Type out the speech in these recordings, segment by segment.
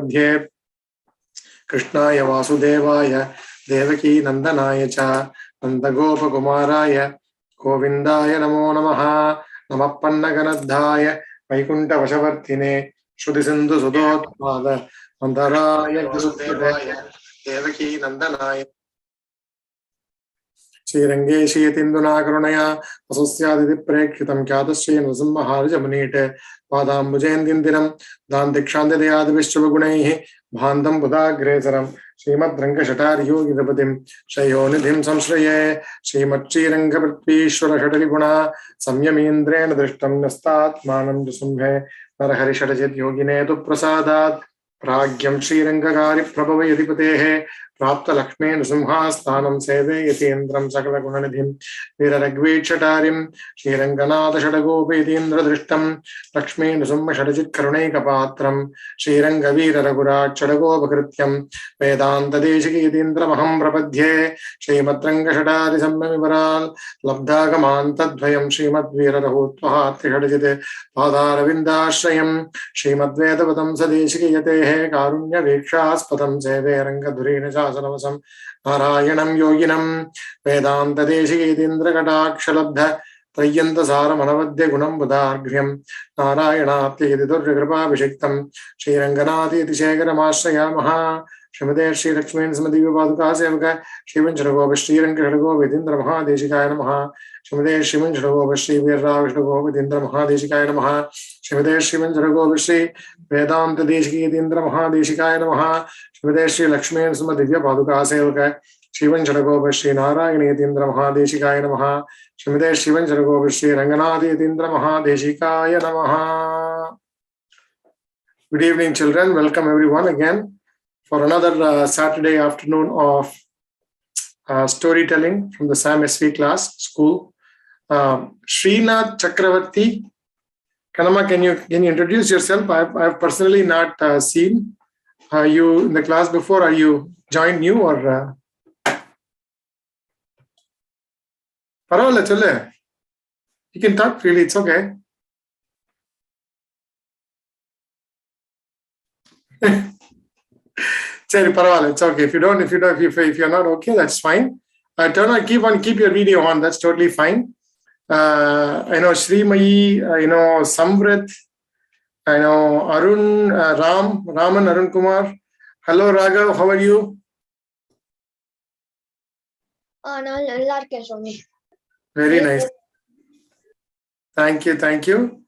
Madhye Krishnaya Vasudevaya Devaki Nandanaya Cha Nandagopa Kumaraya Govindaya Namo Namaha Namapannaganadhaya Vaikunta Vashavartine Shruti Sindhu Sudotpada Mandaraya Vasudevaya Devaki Nandanaya Chiranjeevi Yatinduna Karunaya Asosyaaditi Prekshitam Kyatasya Nrsimhaharjamunite Padambujendindiram Dandikshantidayadivishchavagunaihi Bhandam Budagresaram Srimad Rankashatari Yogidapatim Shayonidhim Samshraye Srimad Chirangaprithvishwara Shatariguna Samyamindrena Drishtam Nastatmanam Jasumhe Narahari Shatajit Yoginetu Prasadat Pragyam Srirangagari Prabhavayadipatehe Prapta Lakshmi Nrsimhasthanam Seve Yatindram Sakala Gunanidhim Viraragvechatarim Shriranganatha Shadagopedindra Drishtam Lakshmi Nrsimha Shadajit Karuneka Patram Shrirangavira Ragurat Shadagopakrityam Vedanta Deshiki Yatindra Maham Prapadhye Srimad Rangashatari Sammamivaral Labdhagamantadvayam Srimad Vira Rahutvahat Shadajite Padharavindashrayam Srimad Vedavatam Sadeshiki Yatehe Karunya Vikshaspadam Seve Rangadhurina Sanavasam Narayanam Yoginam Vedanta Deshikitindra Katakshalabdha Trayanta Saramanavadya Gunam Buddhargryam Narayanathi Durjagripa Vishiktam Shriranganati Tishekaramashaya Maha Shrimade Shri Lakshmi Nrsimha Paduka Sevaka Shrivancharagopa Shrirangashago Vidindra Mahadeshikaya Namaha Shrimade Shrivancharagopa Shri Virravishnago Vidindra Mahadeshikaya Namaha Shrimade Shrivancharagopa Shri Vedanta Deshikitindra Mahadeshikaya Namaha Shrimade Shri Lakshmi Nrsimha Paduka Sevaka Shrivancharagopa Shri Narayani Yatindra Mahadeshikaya Namaha Shrimade Shrivancharagopa Shri Ranganathi Yatindra Mahadeshikaya Namaha. Good evening, children. Welcome everyone again for another Saturday afternoon of storytelling from the SAM SV class school. Srinath Chakravarti, Kanama, can you introduce yourself? I've personally not seen you in the class before. Are you joined new or? Paravalle, you can talk freely. It's okay. It's okay. If you're not okay, that's fine. Keep your video on. That's totally fine. I know Srimayi, I know Samvrit, I know Arun, Raman, Arun Kumar. Hello, Raghav. How are you? Very nice. Thank you.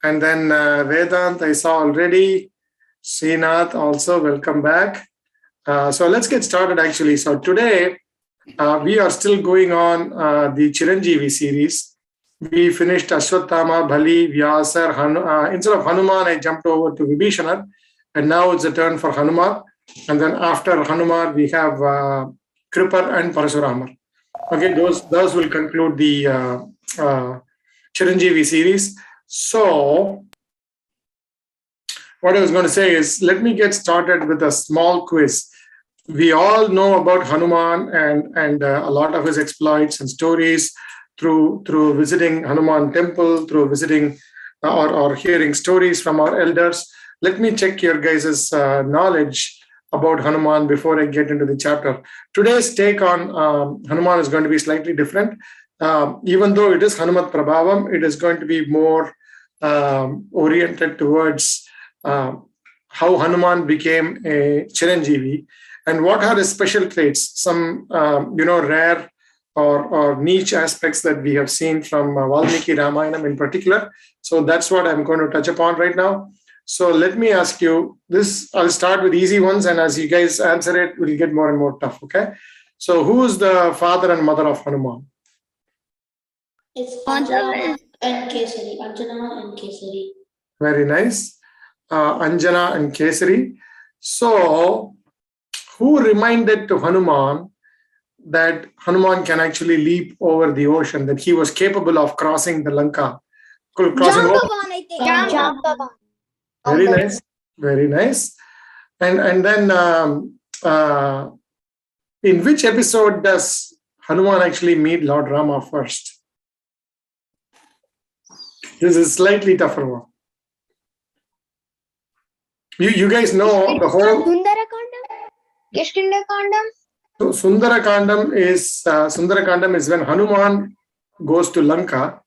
And then Vedant, I saw already. Srinath also, welcome back. So let's get started actually. So today we are still going on the Chiranjeevi series. We finished Ashwatthama, Bali, Vyasar, instead of Hanuman, I jumped over to Vibhishana, and now it's a turn for Hanuman. And then after Hanuman, we have Kripar and Parashurama. Okay, those will conclude the Chiranjeevi series. So what I was going to say is, let me get started with a small quiz. We all know about Hanuman and a lot of his exploits and stories through visiting Hanuman temple, through visiting or hearing stories from our elders. Let me check your guys' knowledge about Hanuman before I get into the chapter. Today's take on Hanuman is going to be slightly different. Even though it is Hanumat Prabhavam, it is going to be more oriented towards how Hanuman became a Chiranjeevi and what are his special traits, some rare or niche aspects that we have seen from Valmiki Ramayanam in particular. So that's what I'm going to touch upon right now. So let me ask you this. I'll start with easy ones, and as you guys answer it, we'll get more and more tough, okay? So who is the father and mother of Hanuman? It's Anjana and Kesari. Very nice. Anjana and Kesari. So who reminded to Hanuman that Hanuman can actually leap over the ocean, that he was capable of crossing the Lanka? Very nice. Very nice. And then in which episode does Hanuman actually meet Lord Rama first? This is a slightly tougher one. You guys know the whole So Sundarakandam is when Hanuman goes to Lanka,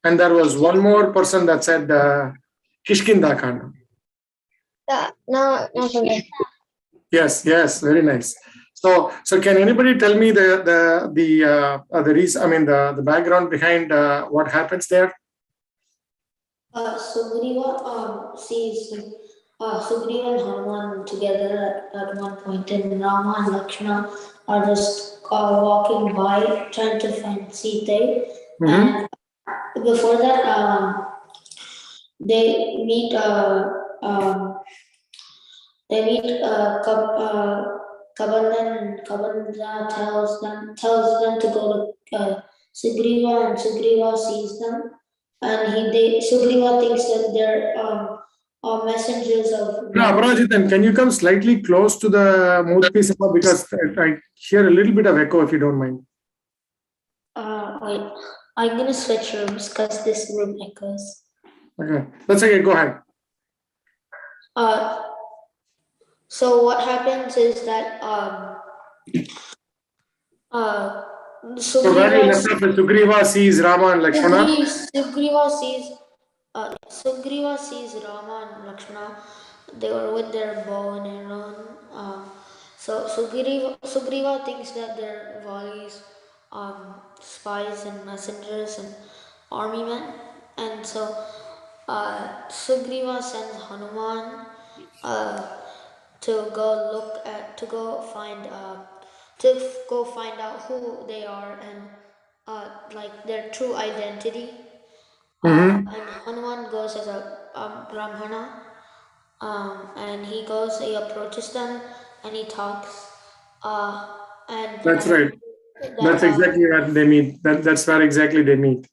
and there was one more person that said Kishkinda Kandam. No, Yes, very nice. So can anybody tell me the reason? I mean the background behind what happens there? Sugriva sees Sugriva and Hanuman together at one point, and Rama and Lakshmana are just walking by trying to find Sita. And before that, they meet Kabanda tells them to go to Sugriva, and Sugriva sees them, and Sugriva thinks that they're messengers of. No, Aparajitan, can you come slightly close to the mouthpiece because I hear a little bit of echo if you don't mind. Wait, I'm gonna switch rooms because this room echoes. Okay, that's okay. Go ahead. So what happens is that Sugriva sees Rama and Lakshmana. Sugriva sees Rama and Lakshmana. They were with their bow and arrow. So Sugriva thinks that they're Vali's spies and messengers and army men, and so Sugriva sends Hanuman to go find out who they are and like their true identity. And Hanuman goes as a Brahmana, and he approaches them, and he talks. And that's right. That's exactly what they meet. That's where exactly they meet.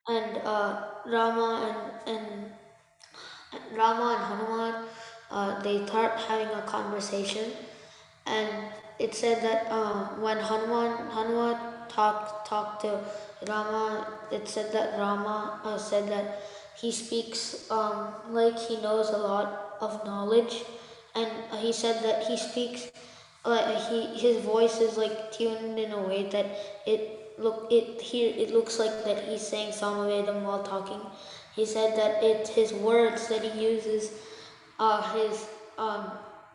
And Rama and Hanuman, they start having a conversation, and it said that when Hanuman talked to Rama, it said that Rama said that he speaks like he knows a lot of knowledge, and he said that he speaks his voice is like tuned in a way that it looks like that he's saying Samavedam while talking. He said that his words that he uses, his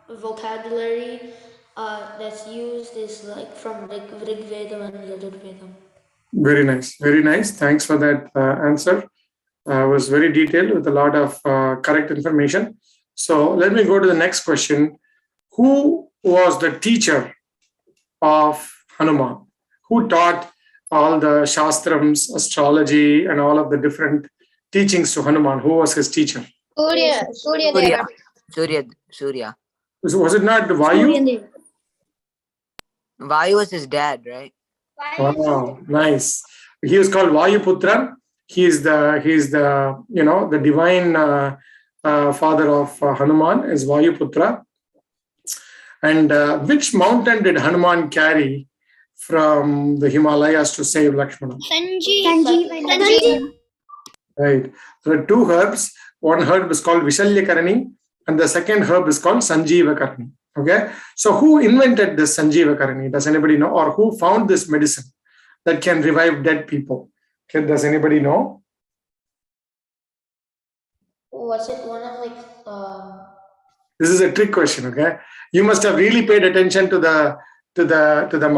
vocabulary that's used is like from Rig Vedam and Yajurvedam. Very nice. Thanks for that answer. Was very detailed with a lot of correct information. So let me go to the next question. Who was the teacher of Hanuman? Who taught all the Shastrams, astrology, and all of the different teachings to Hanuman? Who was his teacher? Surya. So was it not Vayu? Vayu was his dad, right? Wow, nice. He was called Vayuputra. He is the the divine father of Hanuman is Vayuputra. And which mountain did Hanuman carry from the Himalayas to save Lakshmana? Sanjeev. Right. There are two herbs. One herb is called Vishalyakarani, and the second herb is called Sanjeevakarani. Okay. So who invented this Sanjeevakarani? Does anybody know? Or who found this medicine that can revive dead people? Okay. Does anybody know? Was it one of This is a trick question. Okay. You must have really paid attention to the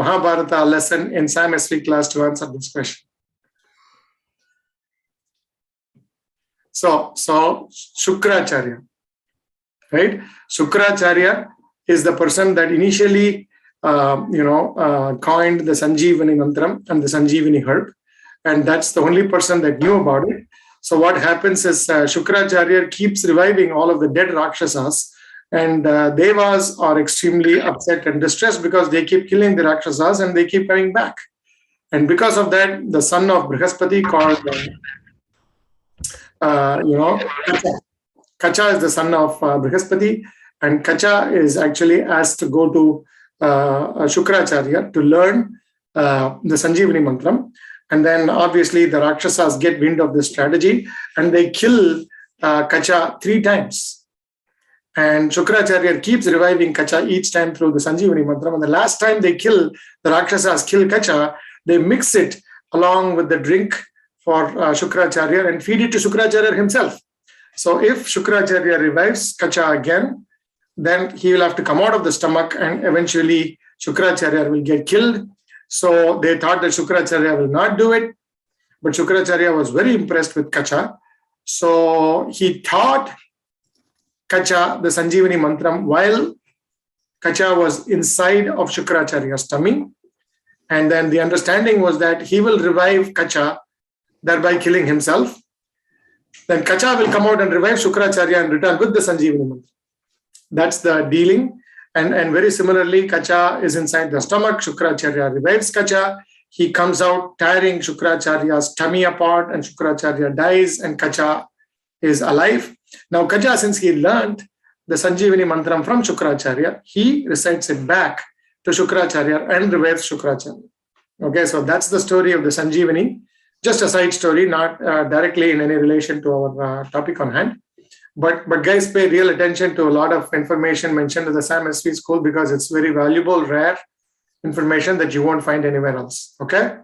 Mahabharata lesson in Sam SV class to answer this question. So Shukracharya, right? Shukracharya is the person that initially, coined the Sanjeevani Mantram and the Sanjeevani herb, and that's the only person that knew about it. So what happens is Shukracharya keeps reviving all of the dead Rakshasas, and Devas are extremely upset and distressed because they keep killing the Rakshasas and they keep coming back. And because of that, the son of Brihaspati called, Kacha is the son of Brihaspati, and Kacha is actually asked to go to Shukracharya to learn the Sanjeevani Mantram. And then obviously the Rakshasas get wind of this strategy and they kill Kacha 3 times. And Shukracharya keeps reviving Kacha each time through the Sanjeevani Mantram. And the last time they kill, the Rakshasas kill Kacha, they mix it along with the drink for Shukracharya and feed it to Shukracharya himself. So if Shukracharya revives Kacha again, then he will have to come out of the stomach and eventually Shukracharya will get killed. So they thought that Shukracharya will not do it, but Shukracharya was very impressed with Kacha. So he taught Kacha the Sanjeevani Mantram while Kacha was inside of Shukracharya's tummy. And then the understanding was that he will revive Kacha, thereby killing himself. Then Kacha will come out and revive Shukracharya and return with the Sanjeevani Mantra. That's the dealing. And very similarly, Kacha is inside the stomach. Shukracharya revives Kacha. He comes out tearing Shukracharya's tummy apart, and Shukracharya dies, and Kacha is alive. Now, Kacha, since he learned the Sanjeevani Mantram from Shukracharya, he recites it back to Shukracharya and revives Shukracharya. Okay, so that's the story of the Sanjeevani. Just a side story, not directly in any relation to our topic on hand. But guys, pay real attention to a lot of information mentioned in the Sam SV school because it's very valuable, rare information that you won't find anywhere else. Okay?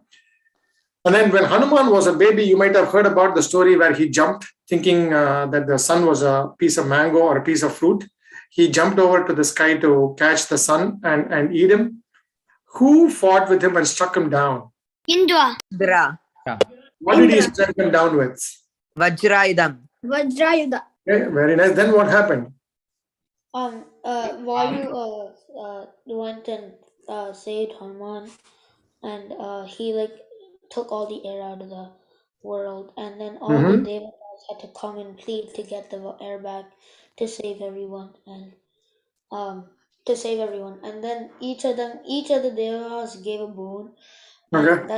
And then when Hanuman was a baby, you might have heard about the story where he jumped thinking that the sun was a piece of mango or a piece of fruit. He jumped over to the sky to catch the sun and eat him. Who fought with him and struck him down? Indra. What did he strike him down with? Vajrayudam. Okay, very nice. Then what happened? Vayu went and saved Hanuman, and he took all the air out of the world, and then all the devatas had to come and plead to get the air back to save everyone, and and then each of the devas gave a boon. And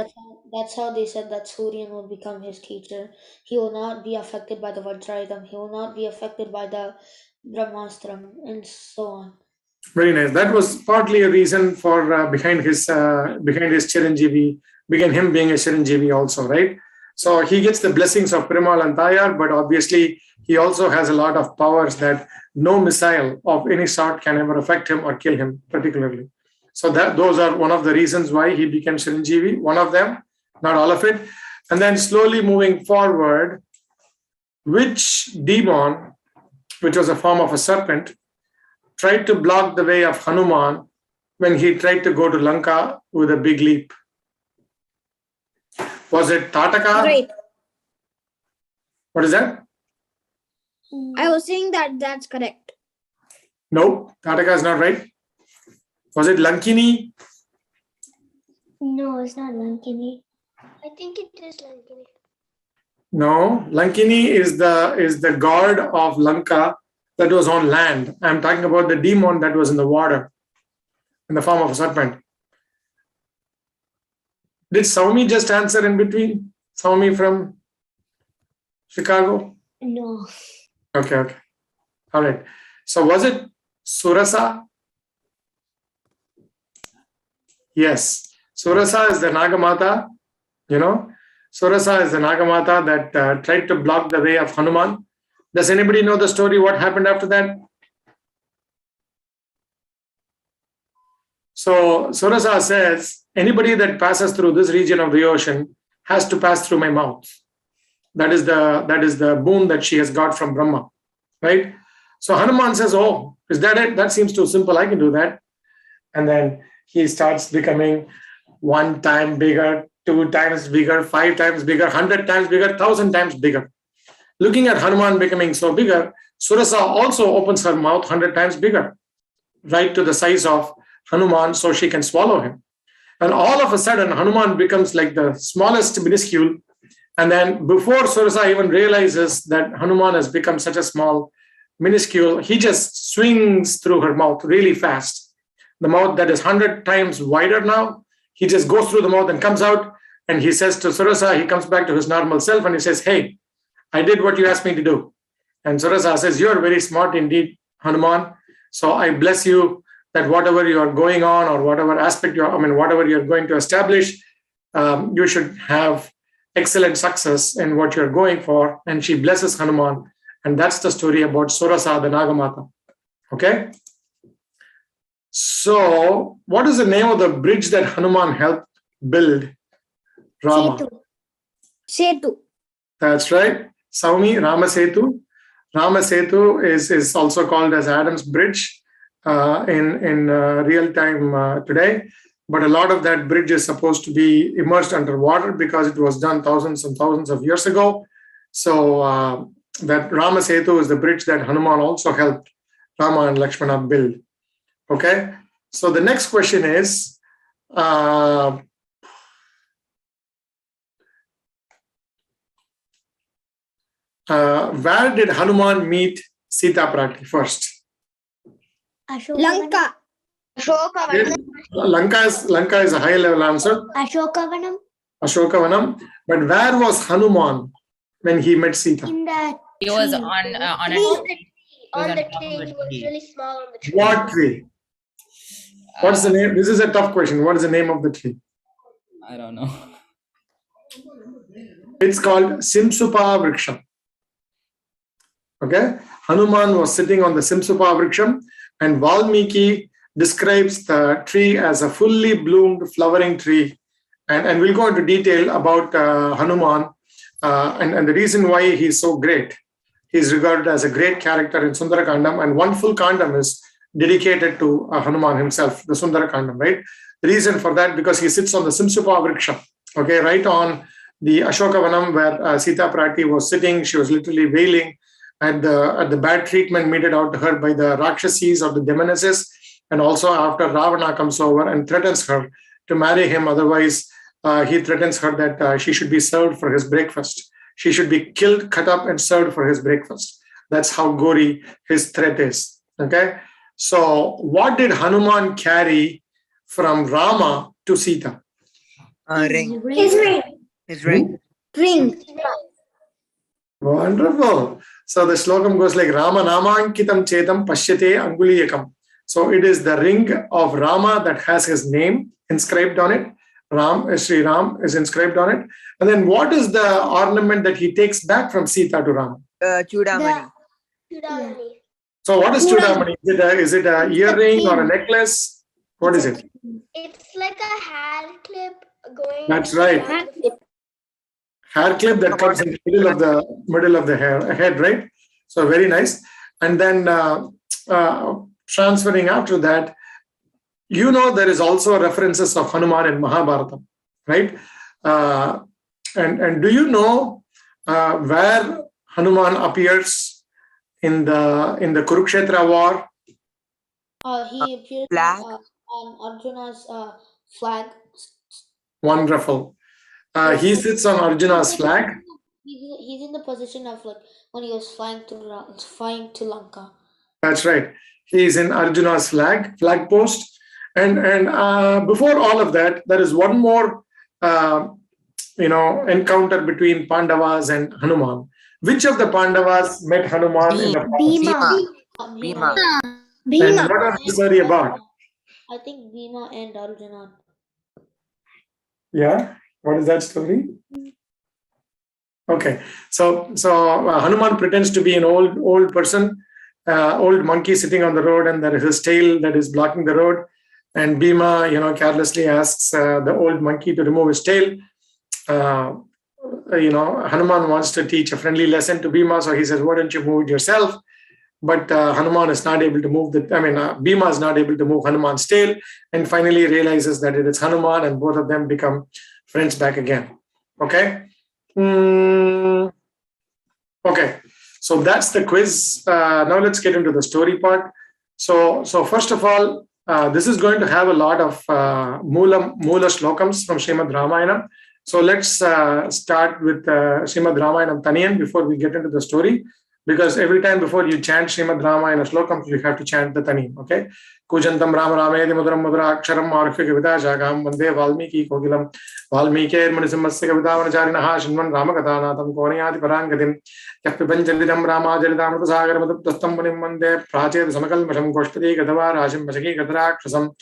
that's how they said that Suryan will become his teacher. He will not be affected by the Vajrayudam. He will not be affected by the Brahmastram, and so on. Very nice. That was partly a reason for behind his Chiranjeevi, behind him being a Chiranjeevi also, right? So he gets the blessings of Primal and Tayar, but obviously he also has a lot of powers that no missile of any sort can ever affect him or kill him particularly. So those are one of the reasons why he became Chiranjeevi, one of them, not all of it. And then slowly moving forward, which demon, which was a form of a serpent, tried to block the way of Hanuman when he tried to go to Lanka with a big leap? Was it Tataka? Right. What is that? I was saying that's correct. No, Tataka is not right. Was it Lankini? No, it's not Lankini. I think it is Lankini. No, Lankini is the god of Lanka that was on land. I'm talking about the demon that was in the water in the form of a serpent. Did Saumi just answer in between? Saumi from Chicago? No. Okay. All right. So was it Surasa? Yes. Surasa is the Nagamata, Surasa is the Nagamata that tried to block the way of Hanuman. Does anybody know the story? What happened after that? So Surasa says, anybody that passes through this region of the ocean has to pass through my mouth. That is the boon that she has got from Brahma, right? So Hanuman says, oh, is that it? That seems too simple. I can do that. And then he starts becoming 1 time bigger, 2 times bigger, 5 times bigger, 100 times bigger, 1,000 times bigger. Looking at Hanuman becoming so bigger, Surasa also opens her mouth 100 times bigger, right to the size of Hanuman so she can swallow him. And all of a sudden, Hanuman becomes like the smallest minuscule. And then before Surasa even realizes that Hanuman has become such a small minuscule, he just swings through her mouth really fast. The mouth that is 100 times wider now, he just goes through the mouth and comes out. And he says to Surasa, he comes back to his normal self and he says, hey, I did what you asked me to do. And Surasa says, you are very smart indeed, Hanuman. So I bless you that whatever you are going on or whatever aspect whatever you're going to establish, you should have excellent success in what you're going for. And she blesses Hanuman. And that's the story about Surasa, the Nagamata. Okay. So, what is the name of the bridge that Hanuman helped build? Rama. Setu. That's right. Saumi, Rama Setu. Rama Setu is also called as Adam's Bridge in real time today. But a lot of that bridge is supposed to be immersed underwater because it was done thousands and thousands of years ago. So that Rama Setu is the bridge that Hanuman also helped Rama and Lakshmana build. Okay. So the next question is, where did Hanuman meet Sita Prati first? Lanka. Lanka is a high level answer. Ashokavanam. But where was Hanuman when he met Sita? He was on a tree. On the tree. He was really small on the tree. What tree? What's the name? This is a tough question. What is the name of the tree? I don't know. It's called Simsupa Vriksham. Okay. Hanuman was sitting on the Simsupa Vriksham, and Valmiki describes the tree as a fully bloomed flowering tree. And we'll go into detail about Hanuman and the reason why he's so great. He's regarded as a great character in Sundarakandam, and one full kandam is dedicated to Hanuman himself, the Sundarakandam, right? The reason for that, because he sits on the Simsupa Vriksham, okay, right on the Ashokavanam where Sita Prati was sitting. She was literally wailing at the bad treatment meted out to her by the Rakshasis or the demonesses, and also after Ravana comes over and threatens her to marry him. Otherwise, he threatens her that she should be served for his breakfast. She should be killed, cut up, and served for his breakfast. That's how gory his threat is. Okay. So, what did Hanuman carry from Rama to Sita? Ring. His ring. His ring. Ring. Wonderful. So the slokam goes like Rama Namankitam Chetam Pashyate Anguliyakam. So it is the ring of Rama that has his name inscribed on it. Sri Ram is inscribed on it. And then what is the ornament that he takes back from Sita to Rama? Chudamani. Chudamani. So what is Chudamani? Is it a earring or a necklace? What is it? It's like a hair clip going. That's right. Hair clip that comes in the middle of the head, right? So very nice. And then transferring after that, there is also references of Hanuman in Mahabharata, right? And do you know where Hanuman appears in the Kurukshetra war? He appears Flag? on Arjuna's flag. Wonderful. He sits on Arjuna's flag. He's in the position of like when he was flying to Lanka. That's right. He is in Arjuna's flag post. And before all of that, there is one more encounter between Pandavas and Hanuman. Which of the Pandavas met Hanuman in the past? Bhima. And what is the story about? I think Bhima and Arjuna. Yeah. What is that story? Okay. So Hanuman pretends to be an old person, old monkey sitting on the road, and there is his tail that is blocking the road. And Bhima, carelessly asks the old monkey to remove his tail. Hanuman wants to teach a friendly lesson to Bhima, so he says, "Why don't you move it yourself?" But Hanuman is not able to move Bhima is not able to move Hanuman's tail, and finally realizes that it is Hanuman, and both of them become friends back again. Okay. Okay. So that's the quiz. Now let's get into the story part. So first of all, this is going to have a lot of Mula Shlokams from Srimad Ramayana. So let's start with Srimad Ramayana Taniyan before we get into the story, because every time before you chant Srimad Ramayana Shlokams, you have to chant the Taniyan. Okay. Kujantam Rama Ramedi Mudaram Mudaraksharam Marukha Kavita Shakam Vande Valmiki Kokilam Valmike Manisimhasya Kavitavanacharinaha Shinvan Ramakatanatham Koniyati Parangatim Yapipanjalidam Rama Jaridam Sagar Madhuptastam Munim Vande Prachet Samakalmasham Koshtati Gadava Rashim Vashaki Gadrakshasam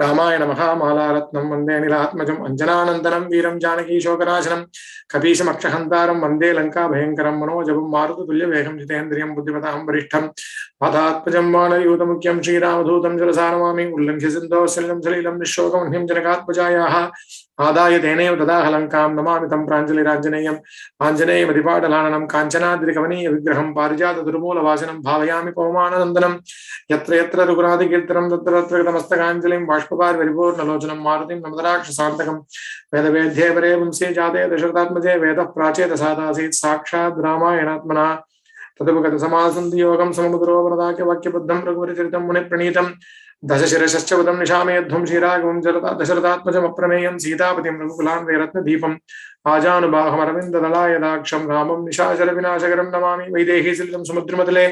Ramayana Mahamalaratnam Vande Nilatmajam Anjananandanam Viram Janaki Shokanashanam Kapisham Akshahantaram Vande Lanka Bhayankaram Manojabam Marutu Tulya Veham Jitendriyam Buddhivatam Varishtham Padatpajam Vana Yudamukyam Sri Ramadhutam Jalasaramami Ullankhya Sindho Salim Salilam Nishokam Him Janakatpajayaha Adaya Denev Tadahalankam Namamitam Pranjali Rajanayam Anjaney Madhipadalanam Kanchanadrikavani Vigraham Parijata Durmula Vasanam Bhavayami Pavamanandanam Yatra Yatra Rugradi Kirtanam Tatra Namastakanjalim Bashpapar Veripur Nalojanam Maratim Namadaraksh Santakam Veda Vedhevarevam Sejade Dasharatmaje Veda Prachet Sadasit Sakshat Ramayanatmana Tadavagata Samasanti Yogam Samudro Vradaki Vakyabuddham Raguricharitam Muni Pranitam Dashashirashaschavadam Nishamedhum Shiragam Dasharatmatjam Aprameyam Sitapatim Ragukulam Veratna Deepam Ajanubaham Aravinda Dalayadaksham Ramam Nishashara Vinashagaram Namami Vaidehi Silitam Sumudramatale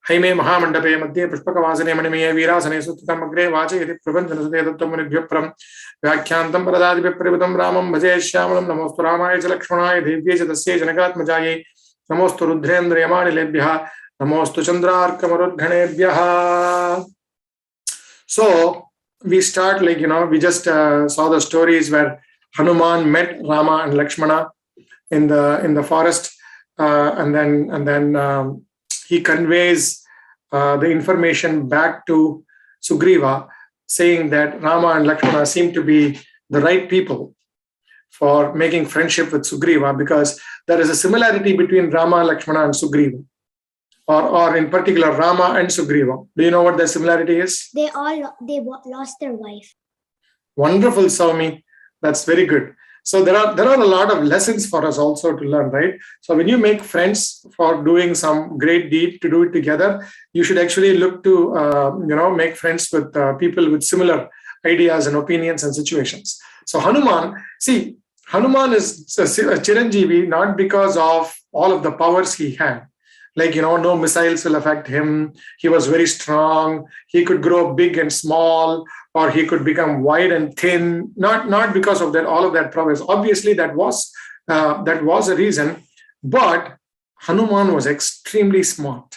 Haime Mahamandape Madhya Pushpakavasane Manimaya Virasane Sutitam Agre Vachi Prabandhana Sudedattamunibhyapram Vyakyantam Paradadi Privatam Ramam Bhaje Shyamalam Namostu Ramaya Lakshmanaya Devye Tasya Janakatmajaye Namostu Rudhrendra Yamani Lebhyaha Namostu Chandrarkamarudghanebhyaha. So we start we just saw the stories where Hanuman met Rama and Lakshmana in the forest, and then he conveys the information back to Sugriva, saying that Rama and Lakshmana seem to be the right people for making friendship with Sugriva, because there is a similarity between Rama, Lakshmana, and Sugriva, or in particular Rama and Sugriva. Do you know what the similarity is? They lost their wife. Wonderful, Saumi. That's very good. So there are a lot of lessons for us also to learn, right? So when you make friends for doing some great deed, to do it together, you should actually look to make friends with people with similar ideas and opinions and situations. So Hanuman is a Chiranjeevi not because of all of the powers he had. No missiles will affect him. He was very strong. He could grow big and small, or he could become wide and thin. Not because of that, all of that prowess. Obviously, that was a reason. But Hanuman was extremely smart.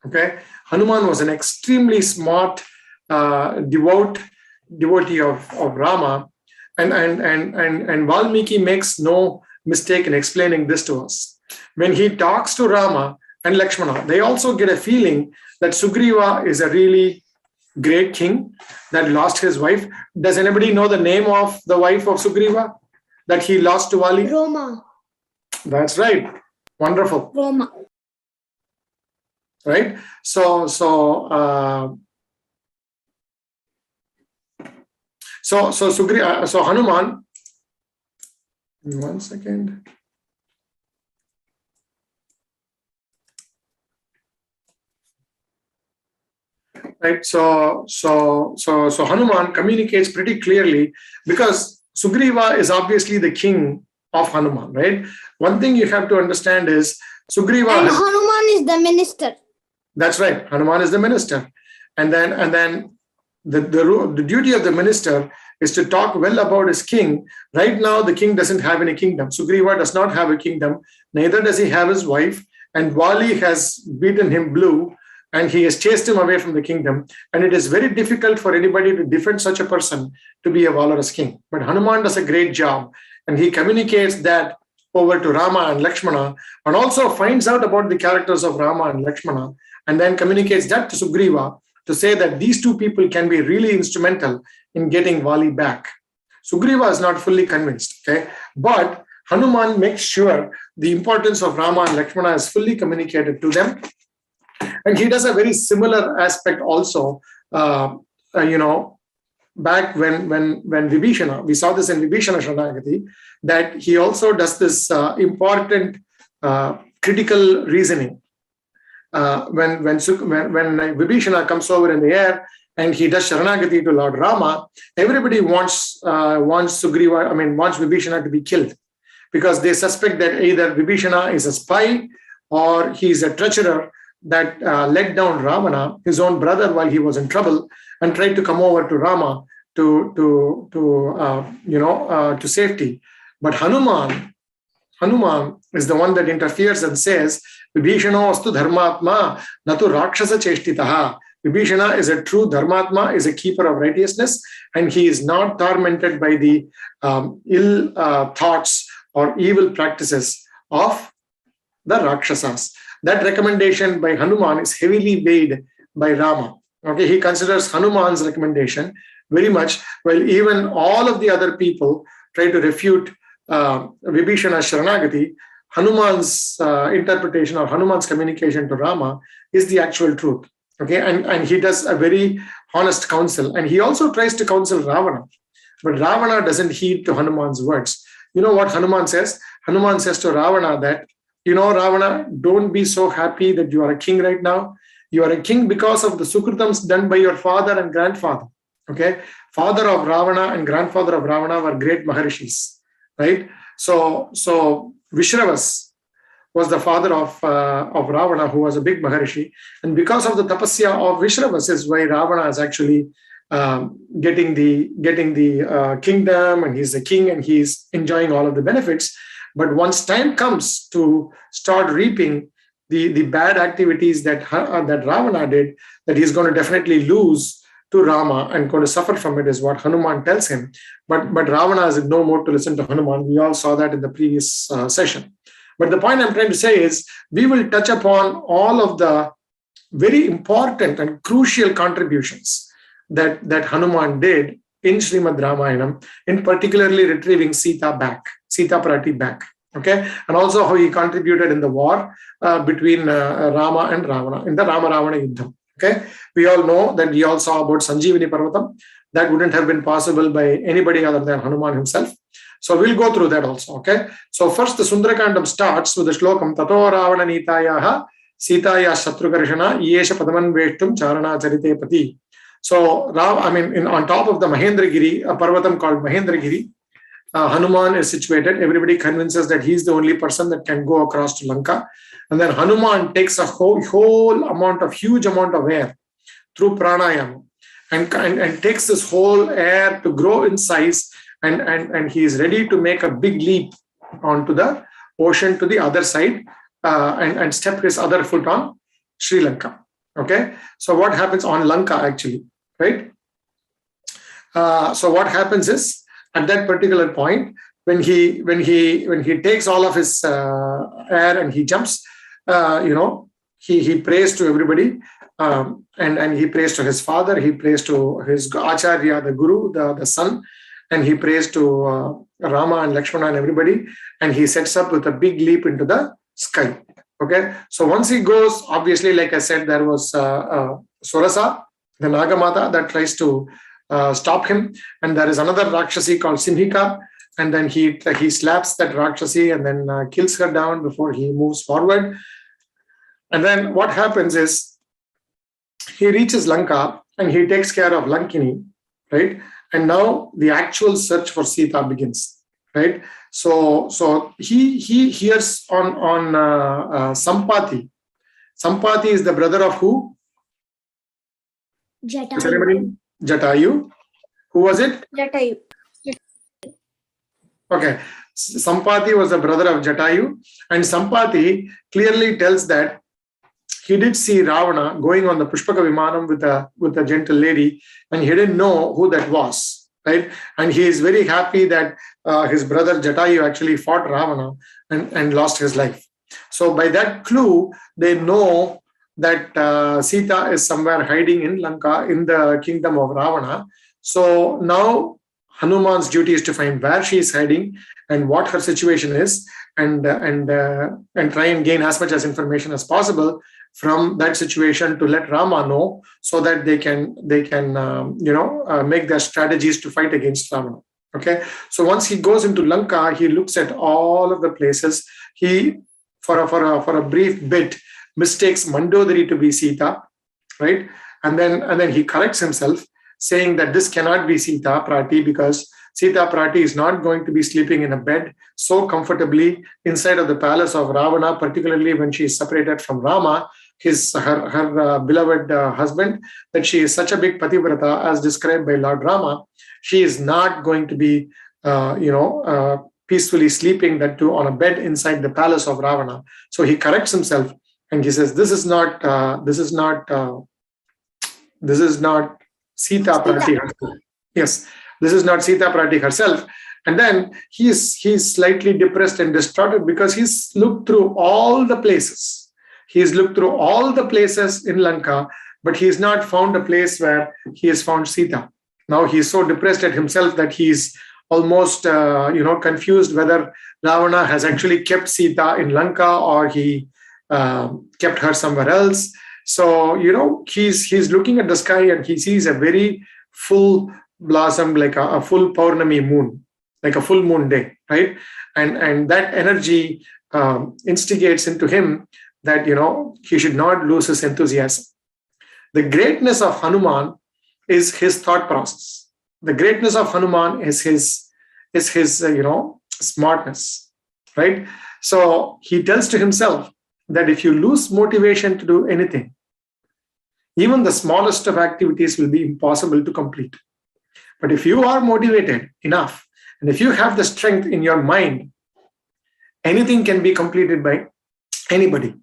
Okay, Hanuman was an extremely smart, devotee of Rama, and Valmiki makes no mistake in explaining this to us. When he talks to Rama and Lakshmana, they also get a feeling that Sugriva is a really great king that lost his wife. Does anybody know the name of the wife of Sugriva that he lost to Vali? Roma. That's right. Wonderful. Roma. Right? So Hanuman, one second. Right. So Hanuman communicates pretty clearly, because Sugriva is obviously the king of Hanuman, right? One thing you have to understand is Sugriva. And Hanuman is the minister. That's right. Hanuman is the minister. And then the duty of the minister is to talk well about his king. Right now, the king doesn't have any kingdom. Sugriva does not have a kingdom. Neither does he have his wife. And Vali has beaten him blue, and he has chased him away from the kingdom. And it is very difficult for anybody to defend such a person to be a valorous king. But Hanuman does a great job. And he communicates that over to Rama and Lakshmana, and also finds out about the characters of Rama and Lakshmana, and then communicates that to Sugriva to say that these two people can be really instrumental in getting Vali back. Sugriva is not fully convinced, okay? But Hanuman makes sure the importance of Rama and Lakshmana is fully communicated to them. And he does a very similar aspect also, back when Vibhishana, we saw this in Vibhishana Sharanagati, that he also does this important critical reasoning. When Vibhishana comes over in the air and he does Sharanagati to Lord Rama, everybody wants Vibhishana to be killed, because they suspect that either Vibhishana is a spy or he is a treacherer that let down Ravana, his own brother, while he was in trouble. and tried to come over to Rama to safety. But Hanuman is the one that interferes and says, Vibhishano astu dharmatma natu rakshasa cheshtitaha. Vibhishana is a true dharmatma, is a keeper of righteousness, and he is not tormented by the ill thoughts or evil practices of the Rakshasas. That recommendation by Hanuman is heavily weighed by Rama. Okay, he considers Hanuman's recommendation very much, while even all of the other people try to refute Vibhishana's Sharanagati. Hanuman's interpretation or Hanuman's communication to Rama is the actual truth. Okay, and he does a very honest counsel, and he also tries to counsel Ravana, but Ravana doesn't heed to Hanuman's words. You know what Hanuman says? Hanuman says to Ravana that, Ravana, don't be so happy that you are a king right now. You are a king because of the sukritams done by your father and grandfather. Okay, father of Ravana and grandfather of Ravana were great Maharishis, right? So Vishravas was the father of Ravana, who was a big Maharishi, and because of the tapasya of Vishravas is why Ravana is actually getting the kingdom, and he's the king and he's enjoying all of the benefits. But once time comes to start reaping the bad activities that Ravana did, that he's going to definitely lose to Rama and going to suffer from it, is what Hanuman tells him. But Ravana is in no mood to listen to Hanuman. We all saw that in the previous session. But the point I'm trying to say is, we will touch upon all of the very important and crucial contributions that Hanuman did in Srimad Ramayanam, in particularly retrieving Sita Prati back. Okay, and also how he contributed in the war between Rama and Ravana in the Rama-Ravana Yuddham. Okay, we all know that we all saw about Sanjeevani Parvatam. That wouldn't have been possible by anybody other than Hanuman himself. So we'll go through that also. Okay, so first the Sundarakandam starts with the shlokam Tato Ravana Nitayaha Sitaya Shatrukarshana Yesha Padaman Veshtum Charana Charite Pati. So on top of the Mahendragiri, a Parvatam called Mahendragiri, Hanuman is situated. Everybody convinces that he's the only person that can go across to Lanka. And then Hanuman takes a huge amount of air through pranayama and takes this whole air to grow in size, and he is ready to make a big leap onto the ocean to the other side and step his other foot on Sri Lanka. Okay, so what happens on Lanka actually, right? So what happens is, at that particular point, when he takes all of his air and he jumps, he prays to everybody, and he prays to his father, he prays to his Acharya, the Guru, the son, and he prays to Rama and Lakshmana and everybody, and he sets up with a big leap into the sky. Okay, so once he goes, obviously, like I said, there was Surasa, the Nagamata, that tries to stop him, and there is another Rakshasi called Simhika, and then he slaps that Rakshasi and then kills her down before he moves forward. And then what happens is, he reaches Lanka and he takes care of Lankini, right? And now the actual search for Sita begins, right? So he hears on Sampati. Sampati is the brother of who? Jatayu. Who was it? Jatayu. Okay. Sampati was the brother of Jatayu, and Sampati clearly tells that he did see Ravana going on the Pushpaka Vimanam with a gentle lady, and he didn't know who that was, right? And he is very happy that his brother Jatayu actually fought Ravana and lost his life. So by that clue, they know that Sita is somewhere hiding in Lanka in the kingdom of Ravana. So now Hanuman's duty is to find where she is hiding and what her situation is, and try and gain as much as information as possible from that situation to let Rama know, so that they can make their strategies to fight against Ravana. Okay, so once he goes into Lanka, he looks at all of the places. He for a brief bit mistakes Mandodari to be Sita, right? And then he corrects himself, saying that this cannot be Sita Prati, because Sita Prati is not going to be sleeping in a bed so comfortably inside of the palace of Ravana, particularly when she is separated from Rama. her beloved husband, that she is such a big pativrata as described by Lord Rama. She is not going to be, peacefully sleeping, that too on a bed inside the palace of Ravana. So he corrects himself and he says, this is not Sita Prati herself. Yes, this is not Sita Prati herself. And then he's slightly depressed and distraught because he's looked through all the places. He's looked through all the places in Lanka, but he's not found a place where he has found Sita. Now he's so depressed at himself that he's almost confused whether Ravana has actually kept Sita in Lanka or he kept her somewhere else. So he's looking at the sky and he sees a very full blossom, like a full Paurnami moon, like a full moon day, right? And that energy instigates into him that he should not lose his enthusiasm. The greatness of Hanuman is his thought process. The greatness of Hanuman is his smartness, right? So he tells to himself that if you lose motivation to do anything, even the smallest of activities will be impossible to complete. But if you are motivated enough, and if you have the strength in your mind, anything can be completed by anybody.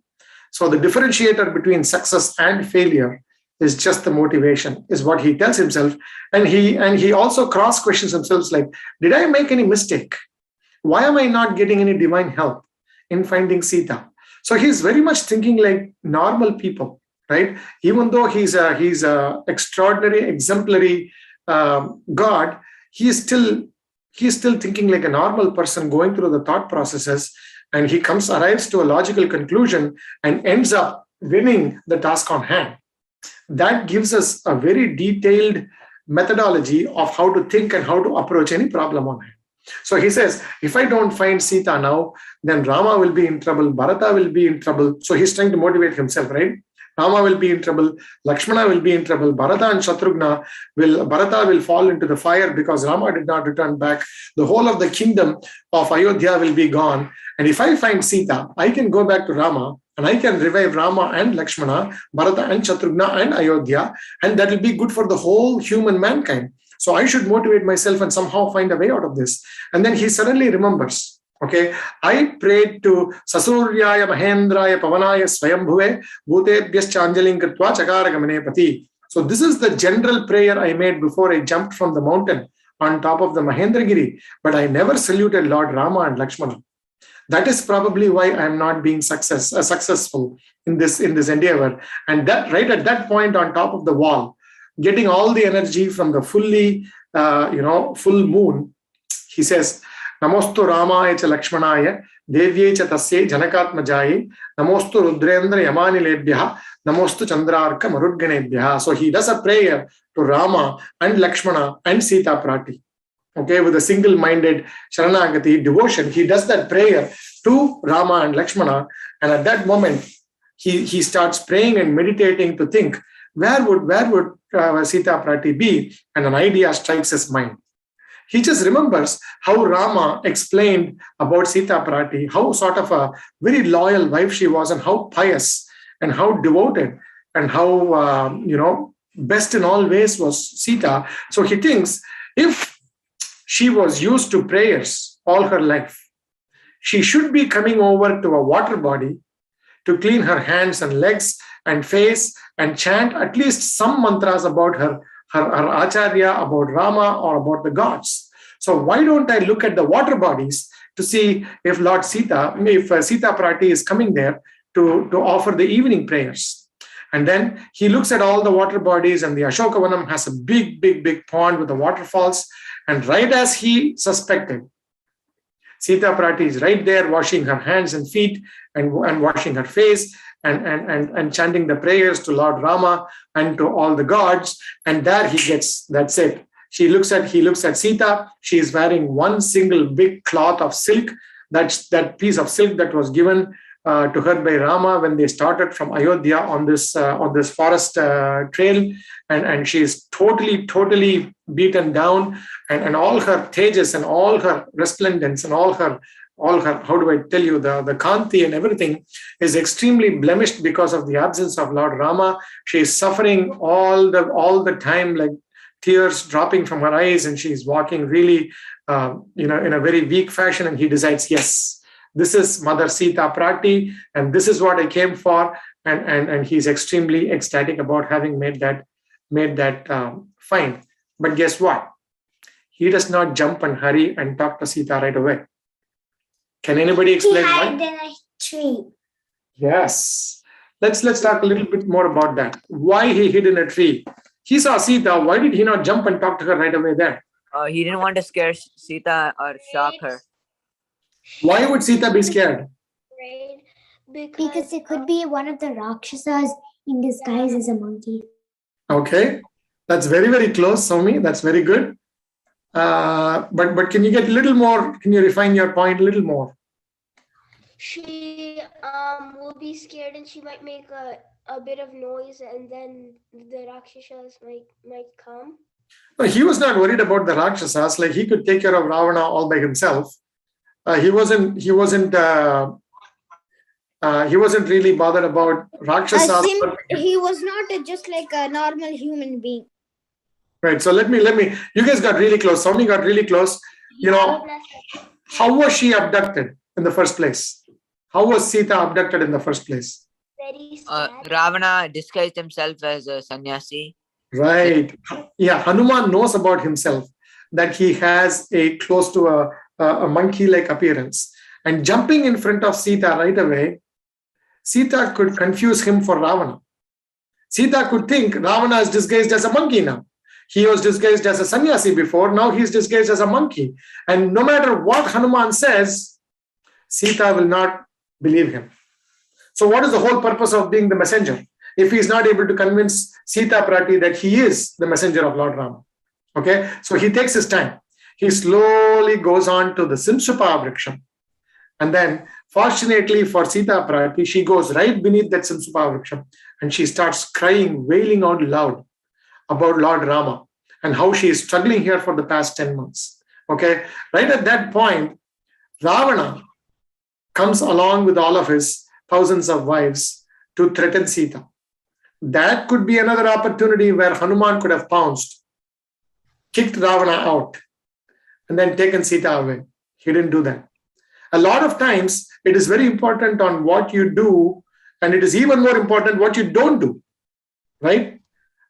So the differentiator between success and failure is just the motivation, is what he tells himself. And he also cross questions himself, like, did I make any mistake? Why am I not getting any divine help in finding Sita? So he's very much thinking like normal people, right? Even though he's a extraordinary, exemplary God, he is still thinking like a normal person, going through the thought processes, and he arrives to a logical conclusion and ends up winning the task on hand. That gives us a very detailed methodology of how to think and how to approach any problem on hand. So he says, if I don't find Sita now, then Rama will be in trouble, Bharata will be in trouble. So he's trying to motivate himself, right? Rama will be in trouble, Lakshmana will be in trouble, Bharata and Shatrughna Bharata will fall into the fire because Rama did not return back. The whole of the kingdom of Ayodhya will be gone. And if I find Sita, I can go back to Rama and I can revive Rama and Lakshmana, Bharata and Shatrughna and Ayodhya, and that will be good for the whole human mankind. So I should motivate myself and somehow find a way out of this. And then he suddenly remembers, okay, I prayed to Sasuryaya Mahendraya Pavanaya Swayambhuve Bhutebhyas Chanjaling Kritva Chakaragamane Pati. So this is the general prayer I made before I jumped from the mountain on top of the Mahendragiri, but I never saluted Lord Rama and Lakshmana. That is probably why I am not being successful in this endeavor. And that right at that point on top of the wall, getting all the energy from the full moon, he says, Namostu Ramaya cha Lakshmanaya, Devye cha tasye Janakatmajaye, Namostu Rudrendra Yamanilebhyaha, Namostu Chandrarka Marudganebhyaha. So he does a prayer to Rama and Lakshmana and Sita Prati. Okay, with a single-minded Sharanagati devotion, he does that prayer to Rama and Lakshmana. And at that moment, he starts praying and meditating to think, where would Sita Prati be? And an idea strikes his mind. He just remembers how Rama explained about Sita Prati, how sort of a very loyal wife she was, and how pious and how devoted and how, best in all ways was Sita. So he thinks, if she was used to prayers all her life, she should be coming over to a water body to clean her hands and legs and face and chant at least some mantras about her acharya, about Rama, or about the gods. So why don't I look at the water bodies to see if Sita Prati is coming there to offer the evening prayers? And then he looks at all the water bodies, and the Ashokavanam has a big, big, big pond with the waterfalls. And right as he suspected, Sita Prati is right there washing her hands and feet and washing her face and chanting the prayers to Lord Rama and to all the gods. And there that's it. He looks at Sita. She is wearing one single big cloth of silk. That's that piece of silk that was given to her by Rama when they started from Ayodhya on this forest trail, and she is totally beaten down, and all her tejas and all her resplendence and all her all her, how do I tell you, the Kanti and everything is extremely blemished because of the absence of Lord Rama. She is suffering all the time, like tears dropping from her eyes, and she's walking really, in a very weak fashion. And he decides, yes, this is Mother Sita Prati, and this is what I came for. And he's extremely ecstatic about having made that find. But guess what? He does not jump and hurry and talk to Sita right away. Can anybody explain why? He hid in a tree. Yes. Let's talk a little bit more about that. Why he hid in a tree? He saw Sita. Why did he not jump and talk to her right away there? He didn't want to scare Sita or shock her. Why would Sita be scared? Right? Because it could be one of the Rakshasas in disguise as a monkey. Okay. That's very, very close, Somi. That's very good. But can you get a little more? Can you refine your point a little more? She will be scared and she might make a bit of noise, and then the Rakshasas might come. No, he was not worried about the Rakshasas. Like, he could take care of Ravana all by himself. He wasn't really bothered about Rakshasas. He was not just like a normal human being. Right. So let me. You guys got really close. Somi got really close. How was she abducted in the first place? How was Sita abducted in the first place? Very sad. Ravana disguised himself as a sannyasi. Right. Yeah. Hanuman knows about himself that he has a close to a monkey-like appearance, and jumping in front of Sita right away, Sita could confuse him for Ravana. Sita could think Ravana is disguised as a monkey now. He was disguised as a sannyasi before. Now he's disguised as a monkey. And no matter what Hanuman says, Sita will not believe him. So what is the whole purpose of being the messenger if he is not able to convince Sita Prati that he is the messenger of Lord Rama? Okay, so he takes his time. He slowly goes on to the Simsupa Vriksham. And then, fortunately for Sita Prati, she goes right beneath that Simsupa Vriksham and she starts crying, wailing out loud about Lord Rama and how she is struggling here for the past 10 months. Okay, right at that point, Ravana comes along with all of his thousands of wives to threaten Sita. That could be another opportunity where Hanuman could have pounced, kicked Ravana out, and then taken Sita away. He didn't do that. A lot of times, it is very important on what you do, and it is even more important what you don't do, right?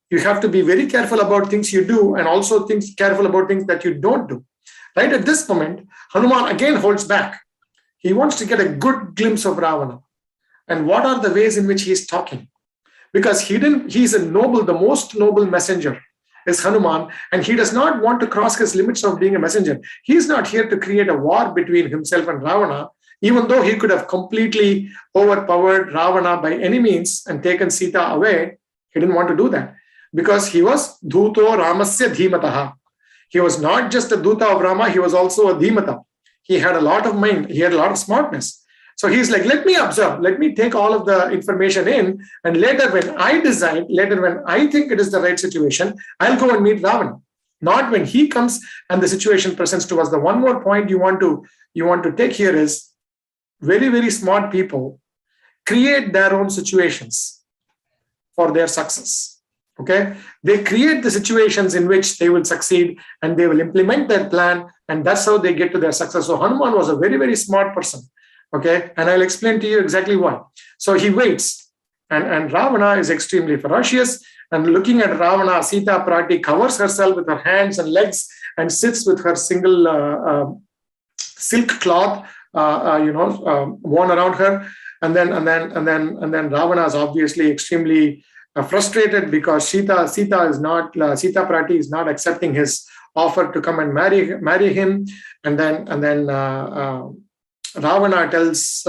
You have to be very careful about things you do and also careful about things that you don't do. Right at this moment, Hanuman again holds back. He wants to get a good glimpse of Ravana. And what are the ways in which he is talking? Because he's a noble, the most noble messenger is Hanuman, and he does not want to cross his limits of being a messenger. He's not here to create a war between himself and Ravana, even though he could have completely overpowered Ravana by any means and taken Sita away. He didn't want to do that because he was Dhuto Ramasya Dhimataha. He was not just a Dhuta of Rama, he was also a Dhimata. He had a lot of mind, he had a lot of smartness. So he's like, let me observe, let me take all of the information in, and later when I decide, later when I think it is the right situation, I'll go and meet Ravana. Not when he comes and the situation presents to us. The one more point you want to take here is very, very smart people create their own situations for their success. Okay, they create the situations in which they will succeed and they will implement their plan, and that's how they get to their success. So Hanuman was a very, very smart person. Okay, and I'll explain to you exactly why. So he waits, and Ravana is extremely ferocious. And looking at Ravana, Sita Prati covers herself with her hands and legs and sits with her single silk cloth, worn around her. And then Ravana is obviously extremely frustrated because Sita Prati is not accepting his offer to come and marry him. And then Ravana tells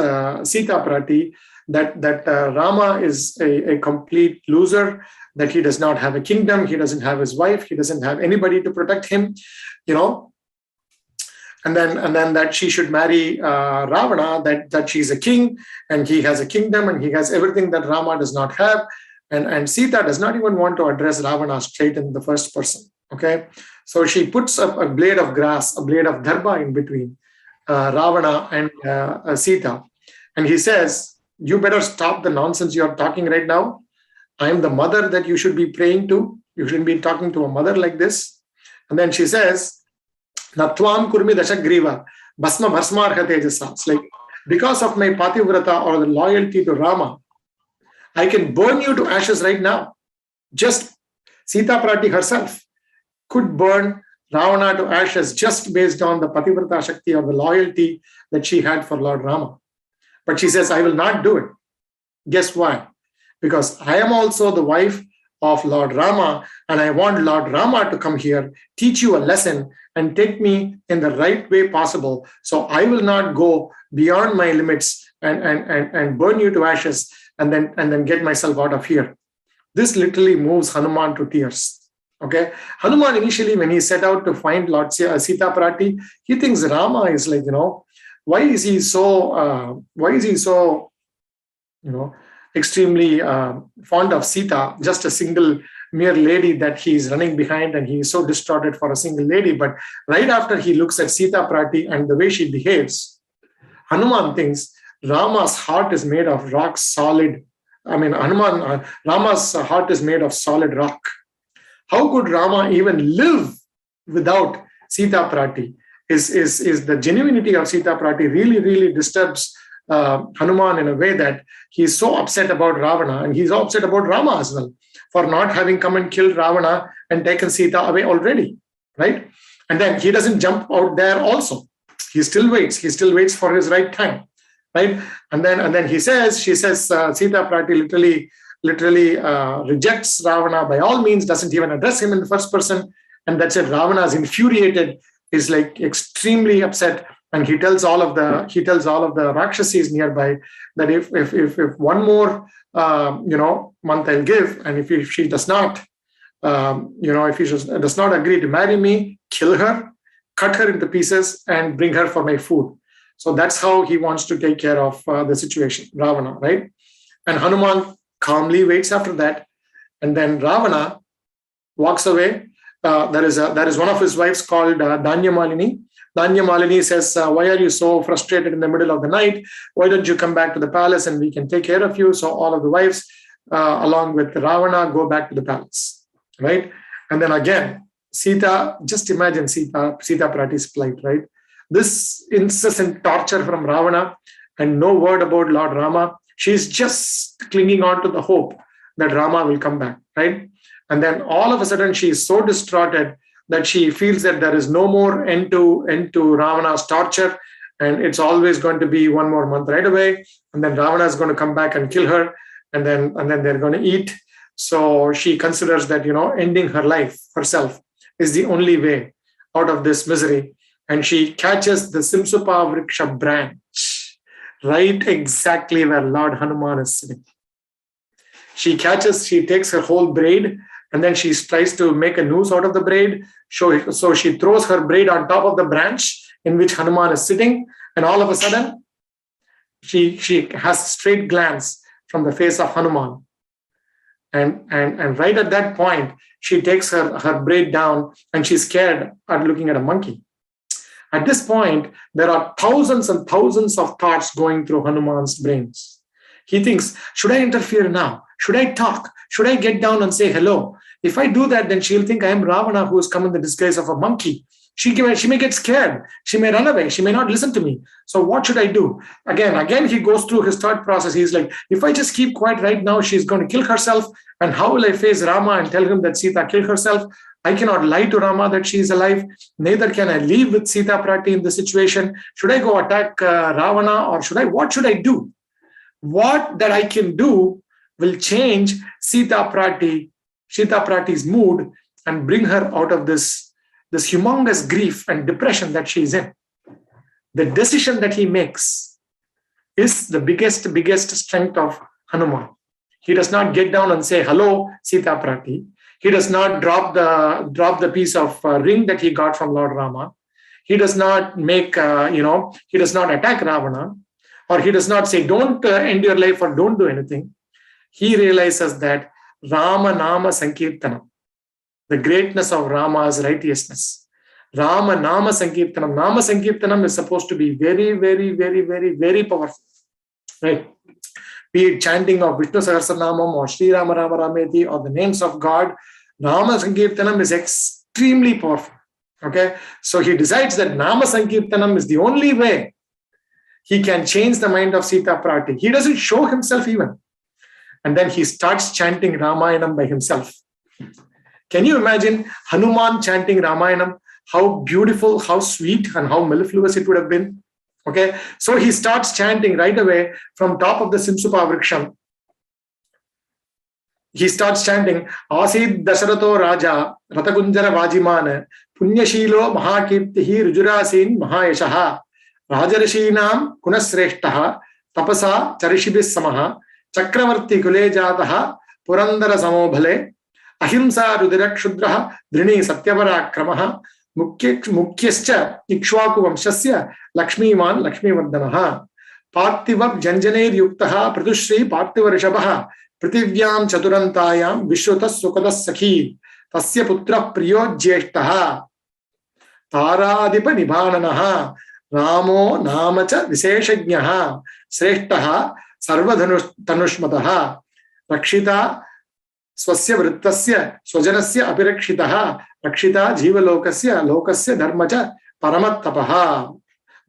Sita Prati that Rama is a complete loser, that he does not have a kingdom, he doesn't have his wife, he doesn't have anybody to protect him, and then that she should marry Ravana, that she's a king and he has a kingdom and he has everything that Rama does not have. And Sita does not even want to address Ravana straight in the first person. Okay, so she puts up a blade of grass, a blade of dharma in between. Ravana and Sita. And he says, you better stop the nonsense you're talking right now. I am the mother that you should be praying to. You shouldn't be talking to a mother like this. And then she says, Natvam kurmi dashagriva, basma bhasmarha tejasa. It's like, because of my pativrata or the loyalty to Rama, I can burn you to ashes right now. Just Sita Prati herself could burn Ravana to ashes just based on the pativrata shakti or the loyalty that she had for Lord Rama. But she says, I will not do it. Guess why? Because I am also the wife of Lord Rama, and I want Lord Rama to come here, teach you a lesson, and take me in the right way possible. So I will not go beyond my limits and burn you to ashes and then get myself out of here. This literally moves Hanuman to tears. Okay, Hanuman initially, when he set out to find Lord Sita Prati, he thinks Rama is like, why is he so extremely fond of Sita, just a single mere lady that he is running behind, and he is so distorted for a single lady. But right after he looks at Sita Prati and the way she behaves, Hanuman thinks Rama's heart is made of rock solid. Rama's heart is made of solid rock. How could Rama even live without Sita Prati? Is the genuinity of Sita Prati really, really disturbs Hanuman in a way that he's so upset about Ravana, and he's upset about Rama as well for not having come and killed Ravana and taken Sita away already, right? And then he doesn't jump out there also. He still waits. He still waits for his right time, right? And then she says, Sita Prati literally rejects Ravana by all means, doesn't even address him in the first person. And that's it. Ravana is infuriated, is like extremely upset. And he tells all of the Rakshasis nearby that if one more month I'll give, and if she does not, if she does not agree to marry me, kill her, cut her into pieces, and bring her for my food. So that's how he wants to take care of the situation, Ravana, right? And Hanuman calmly waits after that, and then Ravana walks away. There is one of his wives called Danyamalini. Danyamalini says, why are you so frustrated in the middle of the night? Why don't you come back to the palace and we can take care of you? So all of the wives, along with Ravana, go back to the palace, right? And then again, Sita, just imagine Sita Prati's plight, right? This incessant torture from Ravana and no word about Lord Rama. She's just clinging on to the hope that Rama will come back, right? And then all of a sudden, she is so distraughted that she feels that there is no more end to Ravana's torture, and it's always going to be one more month right away. And then Ravana is going to come back and kill her, and then they're going to eat. So she considers that ending her life herself is the only way out of this misery. And she catches the Simsupa Vriksha branch, right exactly where Lord Hanuman is sitting. She takes her whole braid, and then she tries to make a noose out of the braid. So she throws her braid on top of the branch in which Hanuman is sitting, and all of a sudden, she has a straight glance from the face of Hanuman. And right at that point, she takes her braid down, and she's scared at looking at a monkey. At this point, there are thousands and thousands of thoughts going through Hanuman's brains. He thinks, should I interfere now? Should I talk? Should I get down and say hello? If I do that, then she'll think I am Ravana who has come in the disguise of a monkey. She may get scared. She may run away. She may not listen to me. So what should I do? Again, he goes through his thought process. He's like, if I just keep quiet right now, she's going to kill herself. And how will I face Rama and tell him that Sita killed herself? I cannot lie to Rama that she is alive. Neither can I leave with Sita Prati in this situation. Should I go attack Ravana, or what should I do? What that I can do will change Sita Prati's mood and bring her out of this humongous grief and depression that she is in. The decision that he makes is the biggest strength of Hanuman. He does not get down and say, hello, Sita Prati. He does not drop the piece of ring that he got from Lord Rama. He does not he does not attack Ravana, or he does not say, don't end your life or don't do anything. He realizes that Rama Nama Sankirtanam, the greatness of Rama's righteousness, Rama Nama Sankirtanam. Nama Sankirtanam is supposed to be very, very, very, very, very powerful. Right? Be it chanting of Vishnu Sahasranamam or Sri Rama Rama Rameti or the names of God, Nama Sankirtanam is extremely powerful. Okay, so he decides that Nama Sankirtanam is the only way he can change the mind of Sita Prati. He doesn't show himself even. And then he starts chanting Ramayanam by himself. Can you imagine Hanuman chanting Ramayanam? How beautiful, how sweet, and how mellifluous it would have been. Okay, so he starts chanting right away from top of the Simsupa Vriksham. He starts chanting, Asid Dasarato Raja, Ratagunjara Vajimana, Punyashilo Mahakirtihi Rujurasin Mahayashaha, Rajarashinam Kunasreshtaha, Tapasa Charishibis Samaha, Chakravarti Kulejataha, Purandara Samobhale, Ahimsa Rudirakshudra, Drini Satyavarakramaha, Mukyascha Ikshwaku Vamshasya, Lakshmiman Lakshmivardhanaha, Parthiva Janjaner Yuktaha, Pradushri Parthivarishabaha, Prithivyan Chaturantayam Vishrutas Sukadas Sakhi, Tasya Putra Priyo Jeshtaha, Taradipa Nibhananaha, Ramo Namacha Viseshajnaha, Sreshtaha, Sarvadhanushmataha, Rakshita Swasya Vrittasya, Swajanasya Apirakshitaha, Rakshita Jivalokasya, Lokasya Dharmacha, Paramattapaha,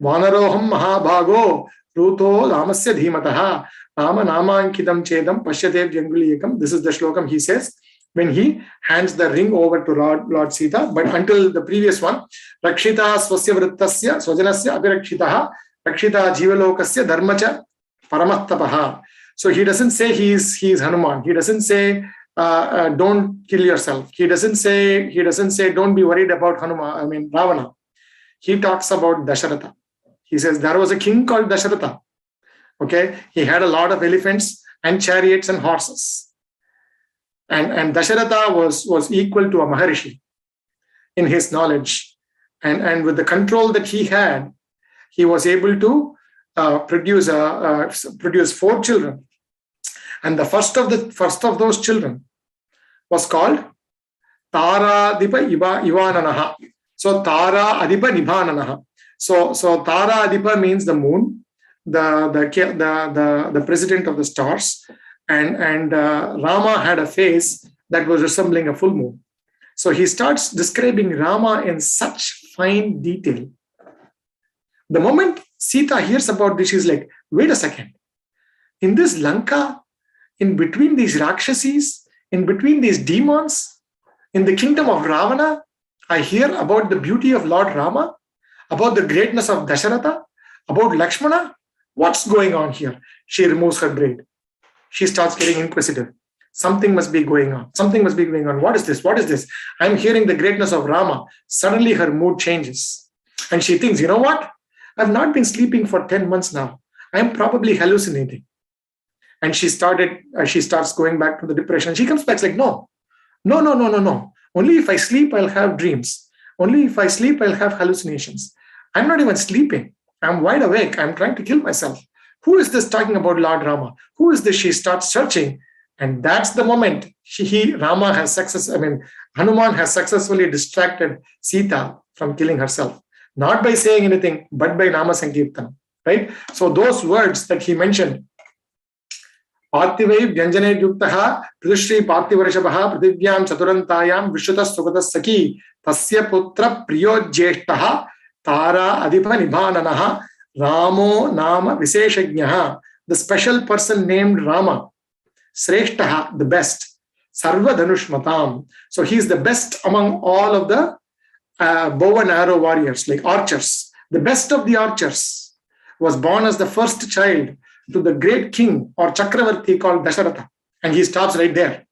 Vanaroham Mahabhago, Ruto Ramasya Dhimataha, Rama Namankitam Chedam, Pashyatev Janguliyakam. This is the shlokam he says when he hands the ring over to Lord Sita. But until the previous one, Rakshita Swasya Vrittasya, Swajanasya Apirakshitaha, Rakshita Jivalokasya Dharmacha, Paramattapaha. So he doesn't say he is Hanuman. He doesn't say don't kill yourself. He doesn't say don't be worried about Ravana. He talks about Dasharatha. He says there was a king called Dasharatha. Okay, he had a lot of elephants and chariots and horses. And Dasharatha was equal to a Maharishi in his knowledge. And with the control that he had, he was able to produce 4 children. And the first of those children was called Tara Adipa Ivananaha. So Tara Adipa Nibhananaha. So Tara Adipa means the moon, the president of the stars, and Rama had a face that was resembling a full moon. So he starts describing Rama in such fine detail. The moment Sita hears about this, she's like, wait a second. In this Lanka, in between these Rakshasis, in between these demons, in the kingdom of Ravana, I hear about the beauty of Lord Rama, about the greatness of Dasharatha, about Lakshmana. What's going on here? She removes her braid. She starts getting inquisitive. Something must be going on. Something must be going on. What is this? What is this? I'm hearing the greatness of Rama. Suddenly her mood changes. And she thinks, you know what? I've not been sleeping for 10 months now. I'm probably hallucinating. And she starts going back to the depression. She comes back, like, no. Only if I sleep, I'll have dreams. Only if I sleep, I'll have hallucinations. I'm not even sleeping. I'm wide awake. I'm trying to kill myself. Who is this talking about Lord Rama? Who is this? She starts searching. And that's the moment Hanuman has successfully distracted Sita from killing herself. Not by saying anything, but by Nama Sankirtan. Right? So those words that he mentioned, Parthivai Vyanjane Yuktaha, Prithishri Parthivarishabaha, Prithivyam Chaturantayam, Vishrutas Sugatas Saki, Tasya Putra Priyo Jeshtaha, Tara Adipa Nibhananaha, Ramo Nama Viseshajnaha, the special person named Rama, Sreshtaha, the best, Sarva Dhanushmatam. So he is the best among all of the bow and arrow warriors, like archers. The best of the archers was born as the first child to the great king or Chakravarti called Dasharatha. And he stops right there.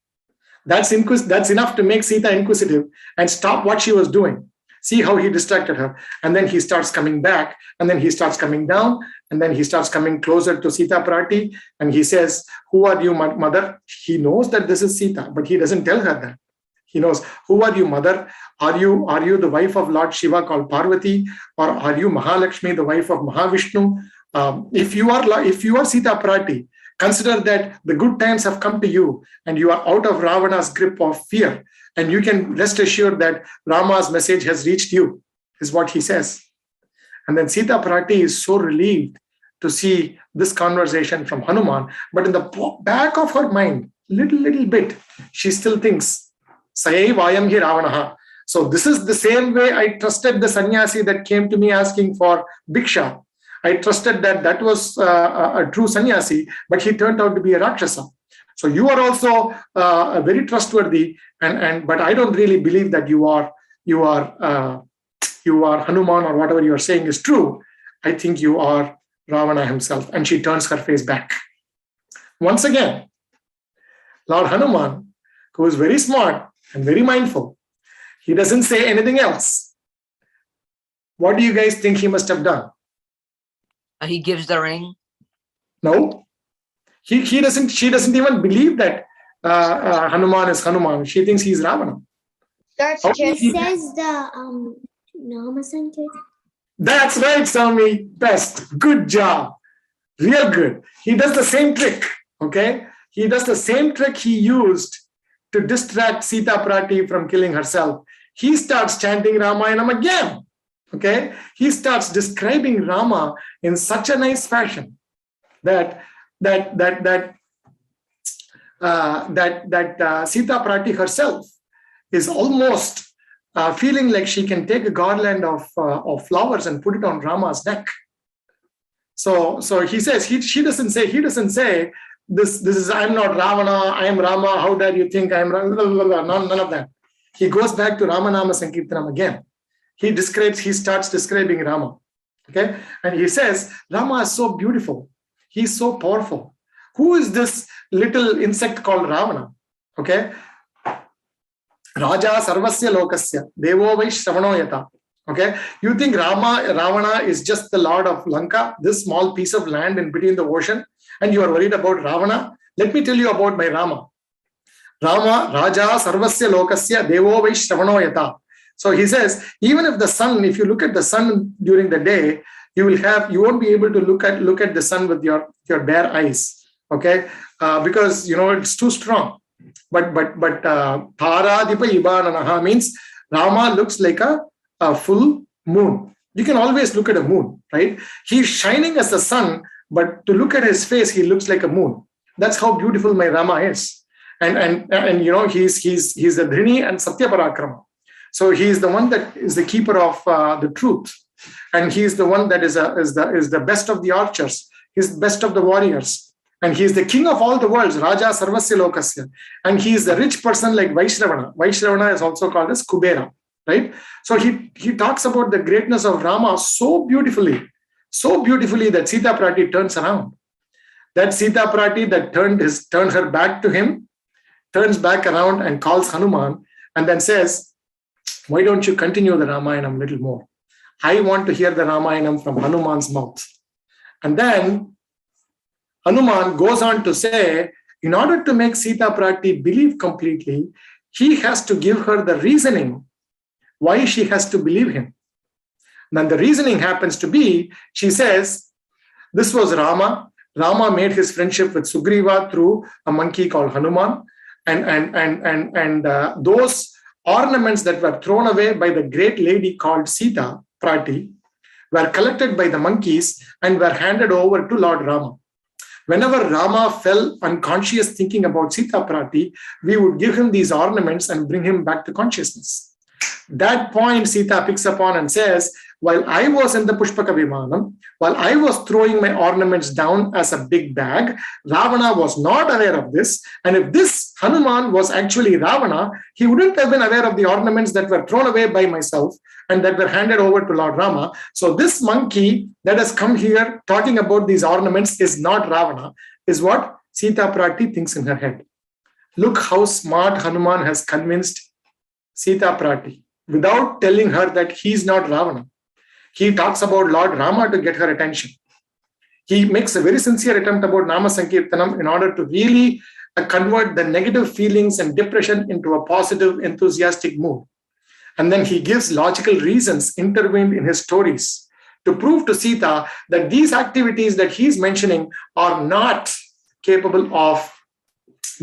That's enough to make Sita inquisitive and stop what she was doing. See how he distracted her. And then he starts coming back, and then he starts coming down, and then he starts coming closer to Sita Prati, and he says, who are you, mother? He knows that this is Sita, but he doesn't tell her that. He knows, who are you, mother? Are you the wife of Lord Shiva called Parvati? Or are you Mahalakshmi, the wife of Mahavishnu? If you are Sita Prati, consider that the good times have come to you and you are out of Ravana's grip of fear. And you can rest assured that Rama's message has reached you. is what he says. And then Sita Prati is so relieved to see this conversation from Hanuman. But in the back of her mind, little bit, she still thinks, Sayai Vayam hi Ravanaha. So this is the same way I trusted the sannyasi that came to me asking for Bhiksha. I trusted that was a true sannyasi, but he turned out to be a Rakshasa. So you are also very trustworthy, but I don't really believe that you are Hanuman, or whatever you are saying is true. I think you are Ravana himself. And she turns her face back. Once again, Lord Hanuman, who is very smart and very mindful, he doesn't say anything else. What do you guys think he must have done? He gives the ring. No, she doesn't even believe that Hanuman is Hanuman. She thinks he's Ravana. That's He says the Nama Sankirtan. That's right, Swami. Best. Good job. Real good. He does the same trick. Okay. He does the same trick he used to distract Sita Prati from killing herself. He starts chanting Ramayanam again. Okay. He starts describing Rama in such a nice fashion that Sita Prati herself is almost feeling like she can take a garland of flowers and put it on Rama's neck. So he says, he doesn't say this is, I'm not Ravana, I am Rama, how dare you think I am Ravana, none of that. He goes back to Ramanama Sankirtanam again. He starts describing Rama. Okay, and he says, Rama is so beautiful, he's so powerful. Who is this little insect called Ravana? Okay, Raja Sarvasya Lokasya, Devo Vai Shravano Yata. Okay, you think Ravana is just the lord of Lanka, this small piece of land in between the ocean, and you are worried about Ravana? Let me tell you about my Rama. Rama, Raja Sarvasya Lokasya, Devo Vai Shravano Yata. So he says, even if the sun, if you look at the sun during the day, you won't be able to look at the sun with your bare eyes. Okay, because it's too strong. But Paradipa Ibananaha means Rama looks like a full moon. You can always look at a moon, right? He's shining as the sun, but to look at his face, he looks like a moon. That's how beautiful my Rama is. And he's the Dhrini and Satya Parakrama. So he is the one that is the keeper of the truth, and he is the one that is the best of the archers. He's the best of the warriors. And he is the king of all the worlds, Raja Sarvasya Lokasya. And he is the rich person like Vaishravana. Vaishravana is also called as Kubera, right? So he talks about the greatness of Rama so beautifully that Sita Prati turns around. That Sita Prati that turned her back to him, turns back around and calls Hanuman and then says, why don't you continue the Ramayanam a little more? I want to hear the Ramayanam from Hanuman's mouth. And then Hanuman goes on to say, in order to make Sita Prati believe completely, he has to give her the reasoning why she has to believe him. Then the reasoning happens to be, she says, this was Rama. Rama made his friendship with Sugriva through a monkey called Hanuman. And those ornaments that were thrown away by the great lady called Sita Prati were collected by the monkeys and were handed over to Lord Rama. Whenever Rama fell unconscious thinking about Sita Prati, we would give him these ornaments and bring him back to consciousness. That point Sita picks up on and says, while I was in the Pushpaka Vimanam, while I was throwing my ornaments down as a big bag, Ravana was not aware of this. And if this Hanuman was actually Ravana, he wouldn't have been aware of the ornaments that were thrown away by myself and that were handed over to Lord Rama. So this monkey that has come here talking about these ornaments is not Ravana, is what Sita Prati thinks in her head. Look how smart Hanuman has convinced Sita Prati without telling her that he's not Ravana. He talks about Lord Rama to get her attention. He makes a very sincere attempt about Nama Sankirtanam in order to really convert the negative feelings and depression into a positive, enthusiastic mood. And then he gives logical reasons intervened in his stories to prove to Sita that these activities that he's mentioning are not capable of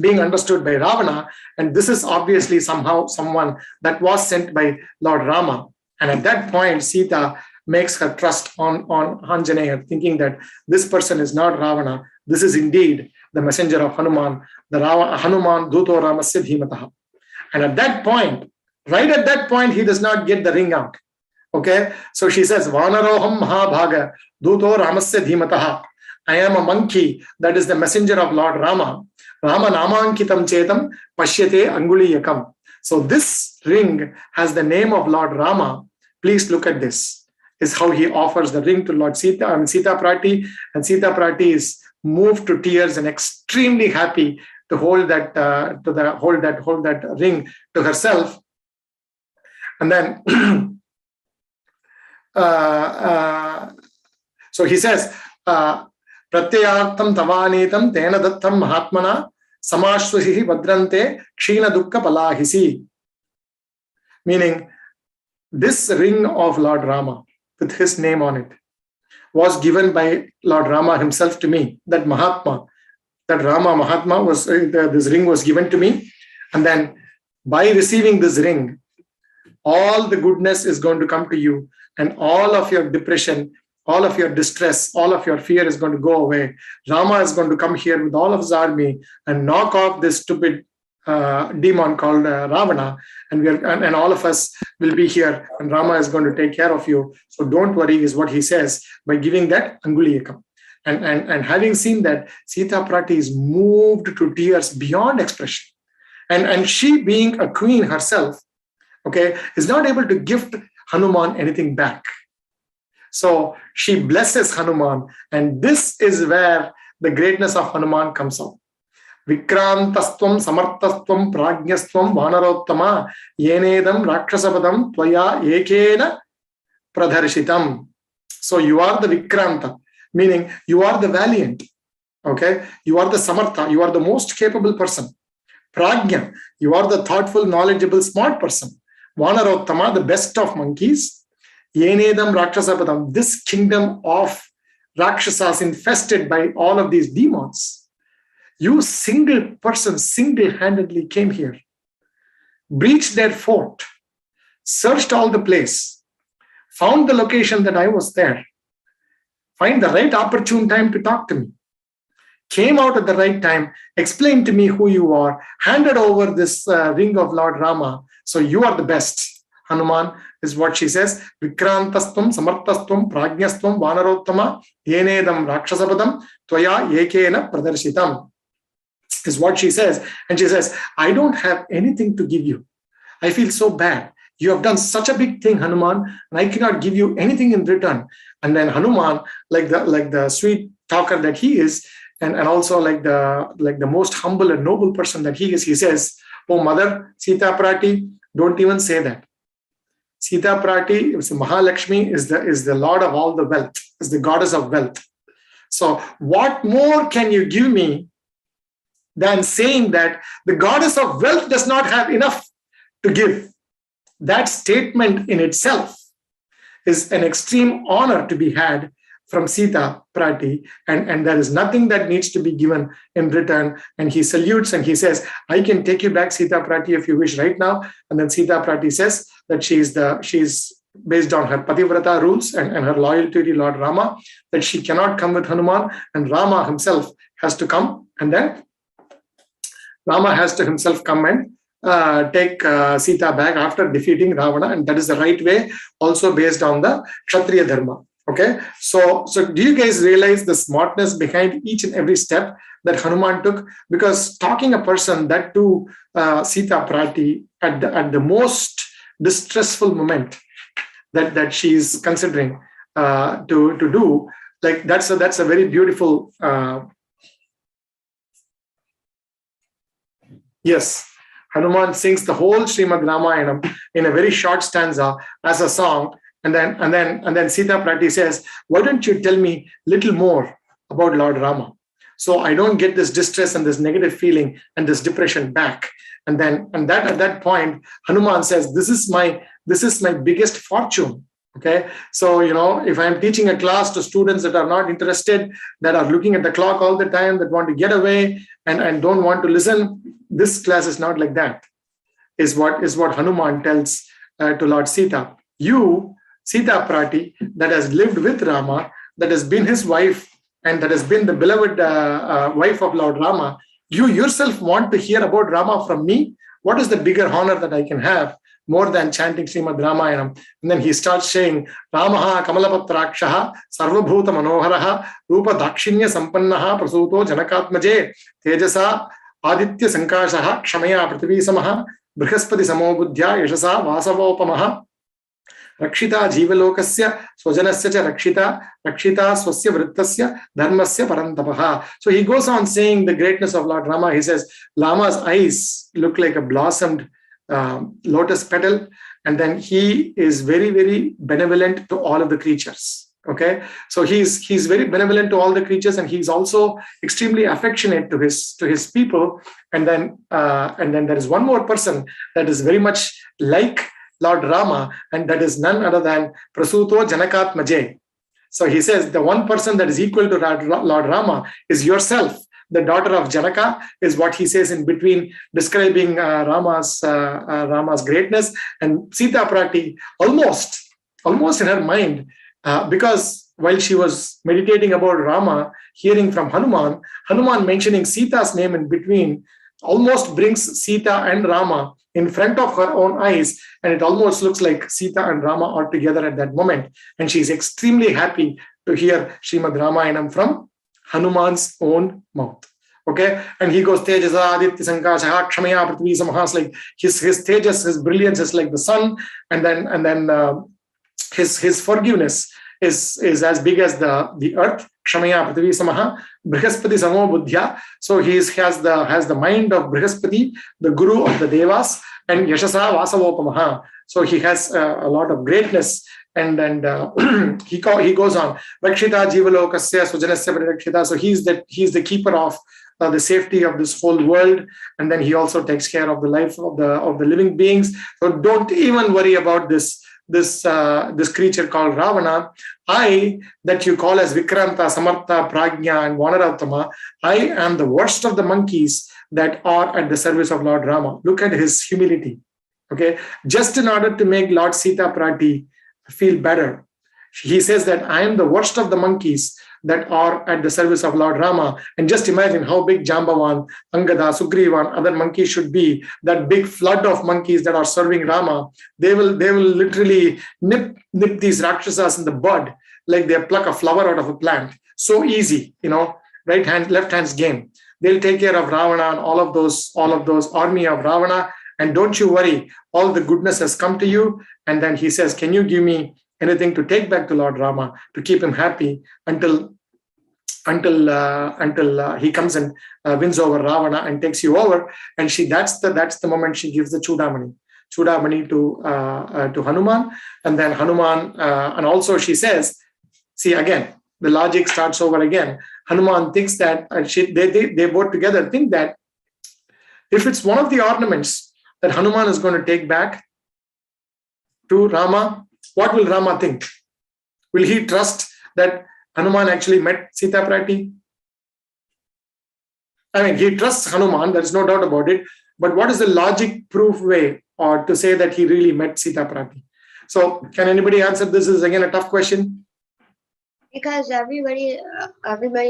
being understood by Ravana. And this is obviously somehow someone that was sent by Lord Rama. And at that point, Sita makes her trust on Anjaneya, thinking that this person is not Ravana. This is indeed the messenger of Hanuman, the Hanuman Duto Ramasya Dhimataha. And at that point, right at that point, he does not get the ring out. Okay, so she says, Vanaroham Mahabhaga Duto Ramasya Dhimataha. I am a monkey that is the messenger of Lord Rama. Rama Namankitam Chetam Pashyate Anguliyakam. So this ring has the name of Lord Rama. Please look at this. Is how he offers the ring to Lord Sita, Sita Prati, and Sita Prati is moved to tears and extremely happy to hold that hold that ring to herself. And then so he says, Pratyartham tavanitam tena dattam mahatmana samashwasihi vadrante kshina dukkha palahisi. Meaning, this ring of Lord Rama with his name on it was given by Lord Rama himself to me. That Mahatma, that Rama Mahatma was, this ring was given to me. And then by receiving this ring, all the goodness is going to come to you, and all of your depression, all of your distress, all of your fear is going to go away. Rama is going to come here with all of his army and knock off this stupid demon called Ravana, and all of us will be here, and Rama is going to take care of you. So don't worry, is what he says by giving that Anguliyakam. And having seen that, Sita Prati is moved to tears beyond expression. And she, being a queen herself, okay, is not able to gift Hanuman anything back. So she blesses Hanuman, and this is where the greatness of Hanuman comes out. Vikrantasthvam samartasthvam prajnasthvam vanarottama yenedam rakshasapadam tvaya ekena pradharshitam. So you are the Vikranta, meaning you are the valiant. Okay, you are the Samartha, you are the most capable person. Prajna, you are the thoughtful, knowledgeable, smart person. Vanarottama, the best of monkeys. Yenedam rakshasapadam, this kingdom of Rakshasas infested by all of these demons. You single person, single-handedly came here, breached their fort, searched all the place, found the location that I was there, find the right opportune time to talk to me, came out at the right time, explained to me who you are, handed over this ring of Lord Rama. So you are the best. Hanuman is what she says. Vikrantasthvam, samartasthvam, prajnasthvam, vanarottama, yenedam rakshasapadam, tvaya ekena pradarshitam. Is what she says. And she says, I don't have anything to give you. I feel so bad. You have done such a big thing, Hanuman, and I cannot give you anything in return. And then Hanuman, like the sweet talker that he is, and also like the most humble and noble person that he is, he says, oh mother, Sita Prati, don't even say that. Sita Prati, Mahalakshmi, is the Lord of all the wealth, is the goddess of wealth. So what more can you give me than saying that the goddess of wealth does not have enough to give? That statement in itself is an extreme honor to be had from Sita Prati, and there is nothing that needs to be given in return. And he salutes and he says, I can take you back, Sita Prati, if you wish right now. And then Sita Prati says that she's based on her Pativrata rules and her loyalty to Lord Rama, that she cannot come with Hanuman, and Rama himself has to come, and then Rama has to himself come and take Sita back after defeating Ravana, and that is the right way, also based on the Kshatriya Dharma. Okay, so do you guys realize the smartness behind each and every step that Hanuman took? Because talking a person that to Sita Prati at the most distressful moment that she is considering to do, like that's a very beautiful. Yes, Hanuman sings the whole Srimad Ramayanam in a very short stanza as a song, and then Sita Prati says, "Why don't you tell me little more about Lord Rama, so I don't get this distress and this negative feeling and this depression back?" And that at that point, Hanuman says, "This is my biggest fortune." Okay, so if I'm teaching a class to students that are not interested, that are looking at the clock all the time, that want to get away and don't want to listen, this class is not like that. Is what Hanuman tells to Lord Sita. You, Sita Prati, that has lived with Rama, that has been his wife, and that has been the beloved wife of Lord Rama, you yourself want to hear about Rama from me? What is the bigger honor that I can have more than chanting Srimad Ramayanam? And then he starts saying, Ramaha Kamalapatrakshaha Sarvabhuta Manoharaha Rupa Dakshinya Sampannaha Prasuto Janakatmaje Tejasa Aditya Sankashaha Kshamaya Prativisamaha Brihaspati Samobuddhya Yashasa Vasavopamaha Rakshita Jivalokasya Swajanasya cha Rakshita Swasya Vrittasya Dharmasya Parantapaha. So he goes on saying the greatness of Lord Rama. He says, Lama's eyes look like a blossomed lotus petal, and then he is very, very benevolent to all of the creatures. Okay, so he's very benevolent to all the creatures, and he's also extremely affectionate to his people. And then there is one more person that is very much like Lord Rama, and that is none other than Prasuto Janakatmaje. So he says the one person that is equal to Lord Rama is yourself. The daughter of Janaka is what he says in between, describing Rama's greatness. And Sita Prati almost in her mind, because while she was meditating about Rama, hearing from Hanuman mentioning Sita's name in between, almost brings Sita and Rama in front of her own eyes, and it almost looks like Sita and Rama are together at that moment. And she's extremely happy to hear Srimad Ramayanam from Hanuman's own mouth. Okay, and he goes, Tejasa Aditya Sankashaha Kshamaya Prithvi Samahas, like his tejas, his brilliance is like the sun, and then his forgiveness is as big as the earth. Kshamaya Prithvi Samaha Brihaspati Samo Buddhya. So he has the mind of Brihaspati, the guru of the Devas, and Yashasa Vasavopamaha. So he has a lot of greatness. And he goes on, Rakshita Jivalokasya Sujanasya Parakshita. So he's the keeper of the safety of this whole world, and then he also takes care of the life of the living beings. So don't even worry about this creature called Ravana. I, that you call as Vikranta, Samartha, Prajna, and Vanarattama, I am the worst of the monkeys that are at the service of Lord Rama. Look at his humility. Okay, just in order to make Lord Sita Prati feel better, he says that I am the worst of the monkeys that are at the service of Lord Rama. And just imagine how big Jambavan, Angada, Sugrivan, other monkeys should be. That big flood of monkeys that are serving Rama, they will literally nip these Rakshasas in the bud, like they pluck a flower out of a plant. So easy, right hand, left hand's game. They'll take care of Ravana and all of those army of Ravana. And don't you worry, all the goodness has come to you. And then he says, can you give me anything to take back to Lord Rama to keep him happy until he comes and wins over Ravana and takes you over. And that's the moment she gives the Chudamani to Hanuman. And then Hanuman, and also she says, see, again, the logic starts over again. Hanuman thinks that they both together think that if it's one of the ornaments that Hanuman is going to take back to Rama, what will Rama think? Will he trust that Hanuman actually met Sita Prati? I mean, he trusts Hanuman, there's no doubt about it. But what is the logic proof way or to say that he really met Sita Prati? So can anybody answer this? Is again a tough question. Because everybody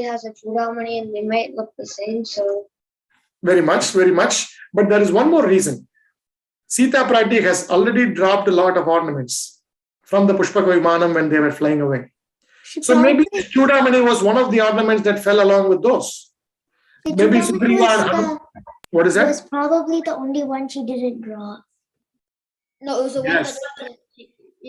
has a Chudamani and they might look the same. So very much. But there is one more reason. Sita Prati has already dropped a lot of ornaments from the Pushpaka Vimanam when they were flying away. So maybe Chudamani was one of the ornaments that fell along with those. Maybe Sugriva. What is that? It was probably the only one she didn't draw. No, it was the Yes. one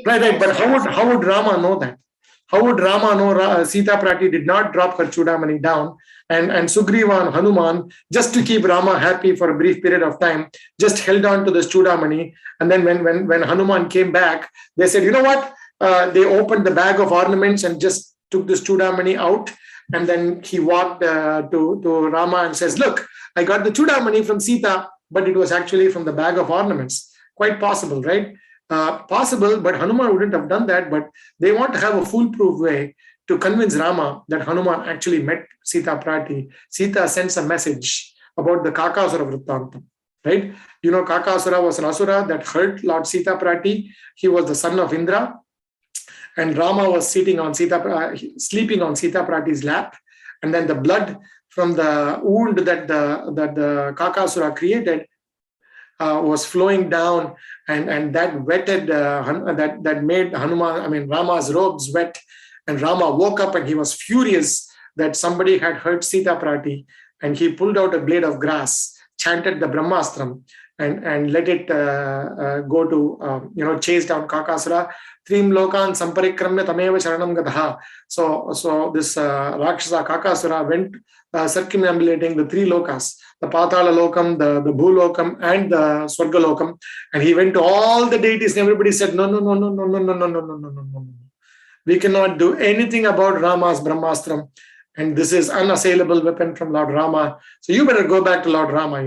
that. Right. But how would Rama know that? How would Rama know Sita Prati did not drop her Chudamani down, and Sugriva and Hanuman, just to keep Rama happy for a brief period of time, just held on to this Chudamani. And then when Hanuman came back, they said, you know what? They opened the bag of ornaments and just took this Chudamani out. And then he walked to Rama and says, look, I got the Chudamani from Sita, but it was actually from the bag of ornaments. Quite possible, right? Possible, but Hanuman wouldn't have done that. But they want to have a foolproof way to convince Rama that Hanuman actually met Sita Prati. Sita sends a message about the Kakasura Vrittantam. right? Kakasura was an asura that hurt Lord Sita Prati. He was the son of Indra, and Rama was sleeping on Sita Prati's lap, and then the blood from the wound that the Kakasura created was flowing down, and that wetted that made Rama's robes wet, and Rama woke up and he was furious that somebody had hurt Sita Prati, and he pulled out a blade of grass, chanted the Brahmastram, and let it go to chase down Kakasura. Trim lokan samparikramya tameva sharanam gataha. So this Rakshasa Kakasura went circumambulating the three lokas, the Patala Lokam, the Bhulokam, and the Swarga Lokam, and he went to all the deities, and everybody said, no, we cannot do anything about Rama's Brahmastram, and this is unassailable weapon from Lord Rama, so you better go back to Lord Rama,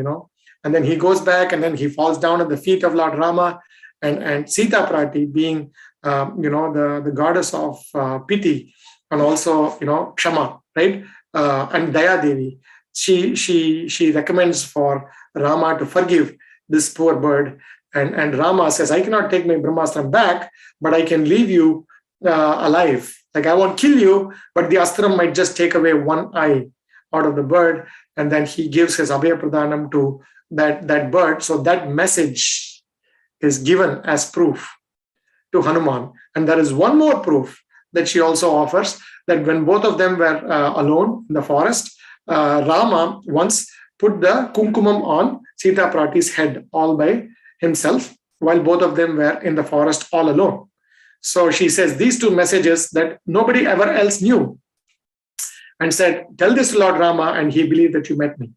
And then he goes back, and then he falls down at the feet of Lord Rama, and Sita Prati, being the goddess of pity, and also Kshama, right? And Daya Devi, she recommends for Rama to forgive this poor bird, and Rama says, I cannot take my Brahmastram back, but I can leave you alive. Like, I won't kill you, but the Astram might just take away one eye out of the bird, and then he gives his Abhaya Pradhanam to that bird. So that message is given as proof to Hanuman. And there is one more proof that she also offers, that when both of them were alone in the forest, Rama once put the kumkumam on Sita Prati's head all by himself, while both of them were in the forest all alone. So she says these two messages that nobody ever else knew, and said, tell this to Lord Rama, and he believed that you met me.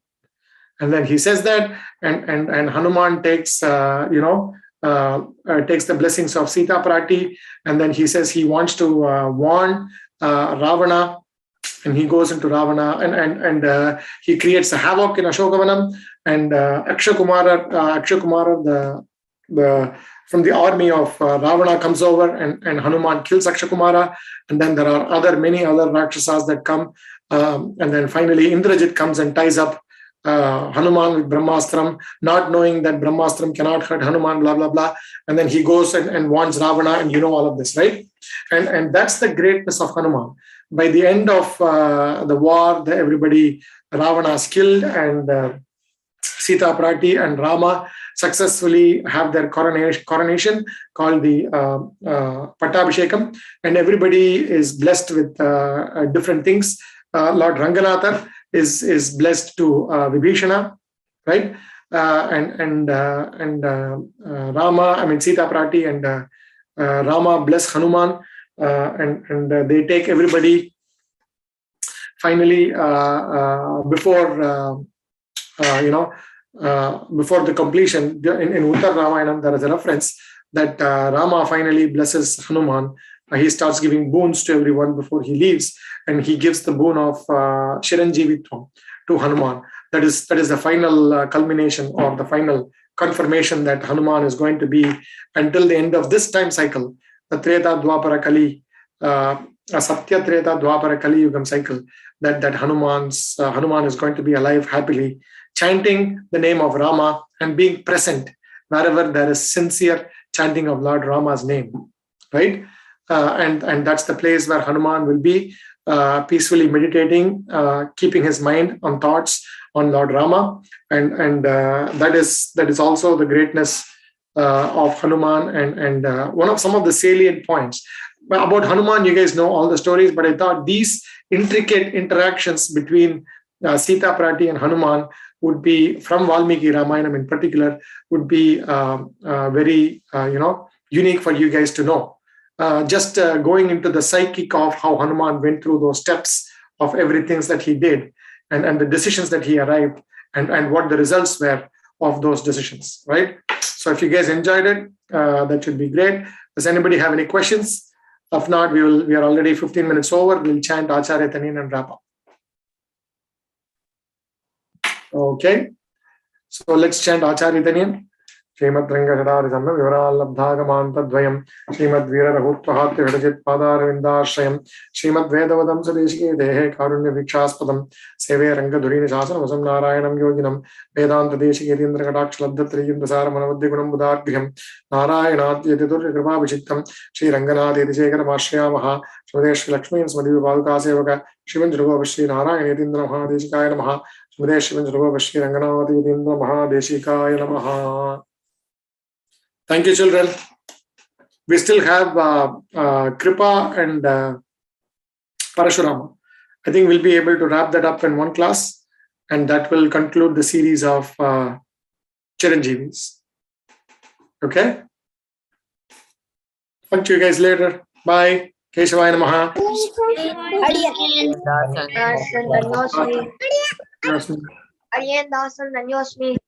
And then he says that, and Hanuman takes takes the blessings of Sita Prati, and then he says he wants to warn Ravana, and he goes into Ravana, and he creates a havoc in Ashokavanam, and Akshakumara, the from the army of Ravana comes over, and Hanuman kills Akshakumara, and then there are many other Rakshasas that come, and then finally Indrajit comes and ties up Hanuman with Brahmastram, not knowing that Brahmastram cannot hurt Hanuman, blah, blah, blah. And then he goes and warns Ravana, and all of this, right? And that's the greatness of Hanuman. By the end of the war, Ravana is killed, and Sita Prati and Rama successfully have their coronation called the Pattabhishekam, and everybody is blessed with different things. Lord Ranganatha is blessed to Vibhishana, right? Rama, Sita Prati and Rama bless Hanuman, and they take everybody. Finally, before the completion, in Uttar Ramayanam, there is a reference that Rama finally blesses Hanuman. He starts giving boons to everyone before he leaves, and he gives the boon of Chiranjeevi to Hanuman. That is the final culmination, or the final confirmation that Hanuman is going to be, until the end of this time cycle, the Treta Dwapara Kali, Satya Treta Dwapara Kali Yugam cycle, that Hanuman is going to be alive happily, chanting the name of Rama and being present wherever there is sincere chanting of Lord Rama's name, right? And that's the place where Hanuman will be peacefully meditating, keeping his mind on thoughts on Lord Rama, and that is also the greatness of Hanuman, and some of the salient points about Hanuman. You guys know all the stories, but I thought these intricate interactions between Sita Prati and Hanuman would be, from Valmiki Ramayanam in particular, would be very unique for you guys to know. Just going into the psychic of how Hanuman went through those steps of everything that he did, and the decisions that he arrived, and what the results were of those decisions, right? So if you guys enjoyed it, that should be great. Does anybody have any questions? If not, we are already 15 minutes over. We'll chant Acharya Tanin and wrap up. Okay. So let's chant Acharya Tanin. श्रीमद्रङ्गषडारिसम्म विवराल्लब्धागमान्तद्वयं श्रीमद्वीररघुत्वहात्यघटचित्पादारविन्दाश्रयं श्रीमद्वेदवदं सदेशिके देहे कारुण्यवीक्षास्पदं सेवे रङ्गधुरीनिशासनवसं नारायणं योगिनं वेदान्तदेशिकेतीन्द्रकटाक्षलब्धत्रियन्द्रसारमनवद्यगुणं बुधाग्र्यं नारायणाद्यतिदुर्यकृपाभिषिक्तं श्रीरङ्गनाथेतिशेखरमाश्रयामः श्रीमते श्रीलक्ष्मीं स्मृतिपादुकासेवक श्रीमञ्जुगोपश्रीनारायणेतीन्द्र महादेशिकाय नमः श्रीमते श्रीमञ्जुगोपश्रीरङ्गनाथेतीन्द्र महादेशिकाय नमः. Thank you, children. We still have Kripa and Parashurama. I think we'll be able to wrap that up in one class, and that will conclude the series of Chiranjeevis. Okay? Talk to you guys later. Bye. Keshavaya Namaha. Dasan Danyosmi.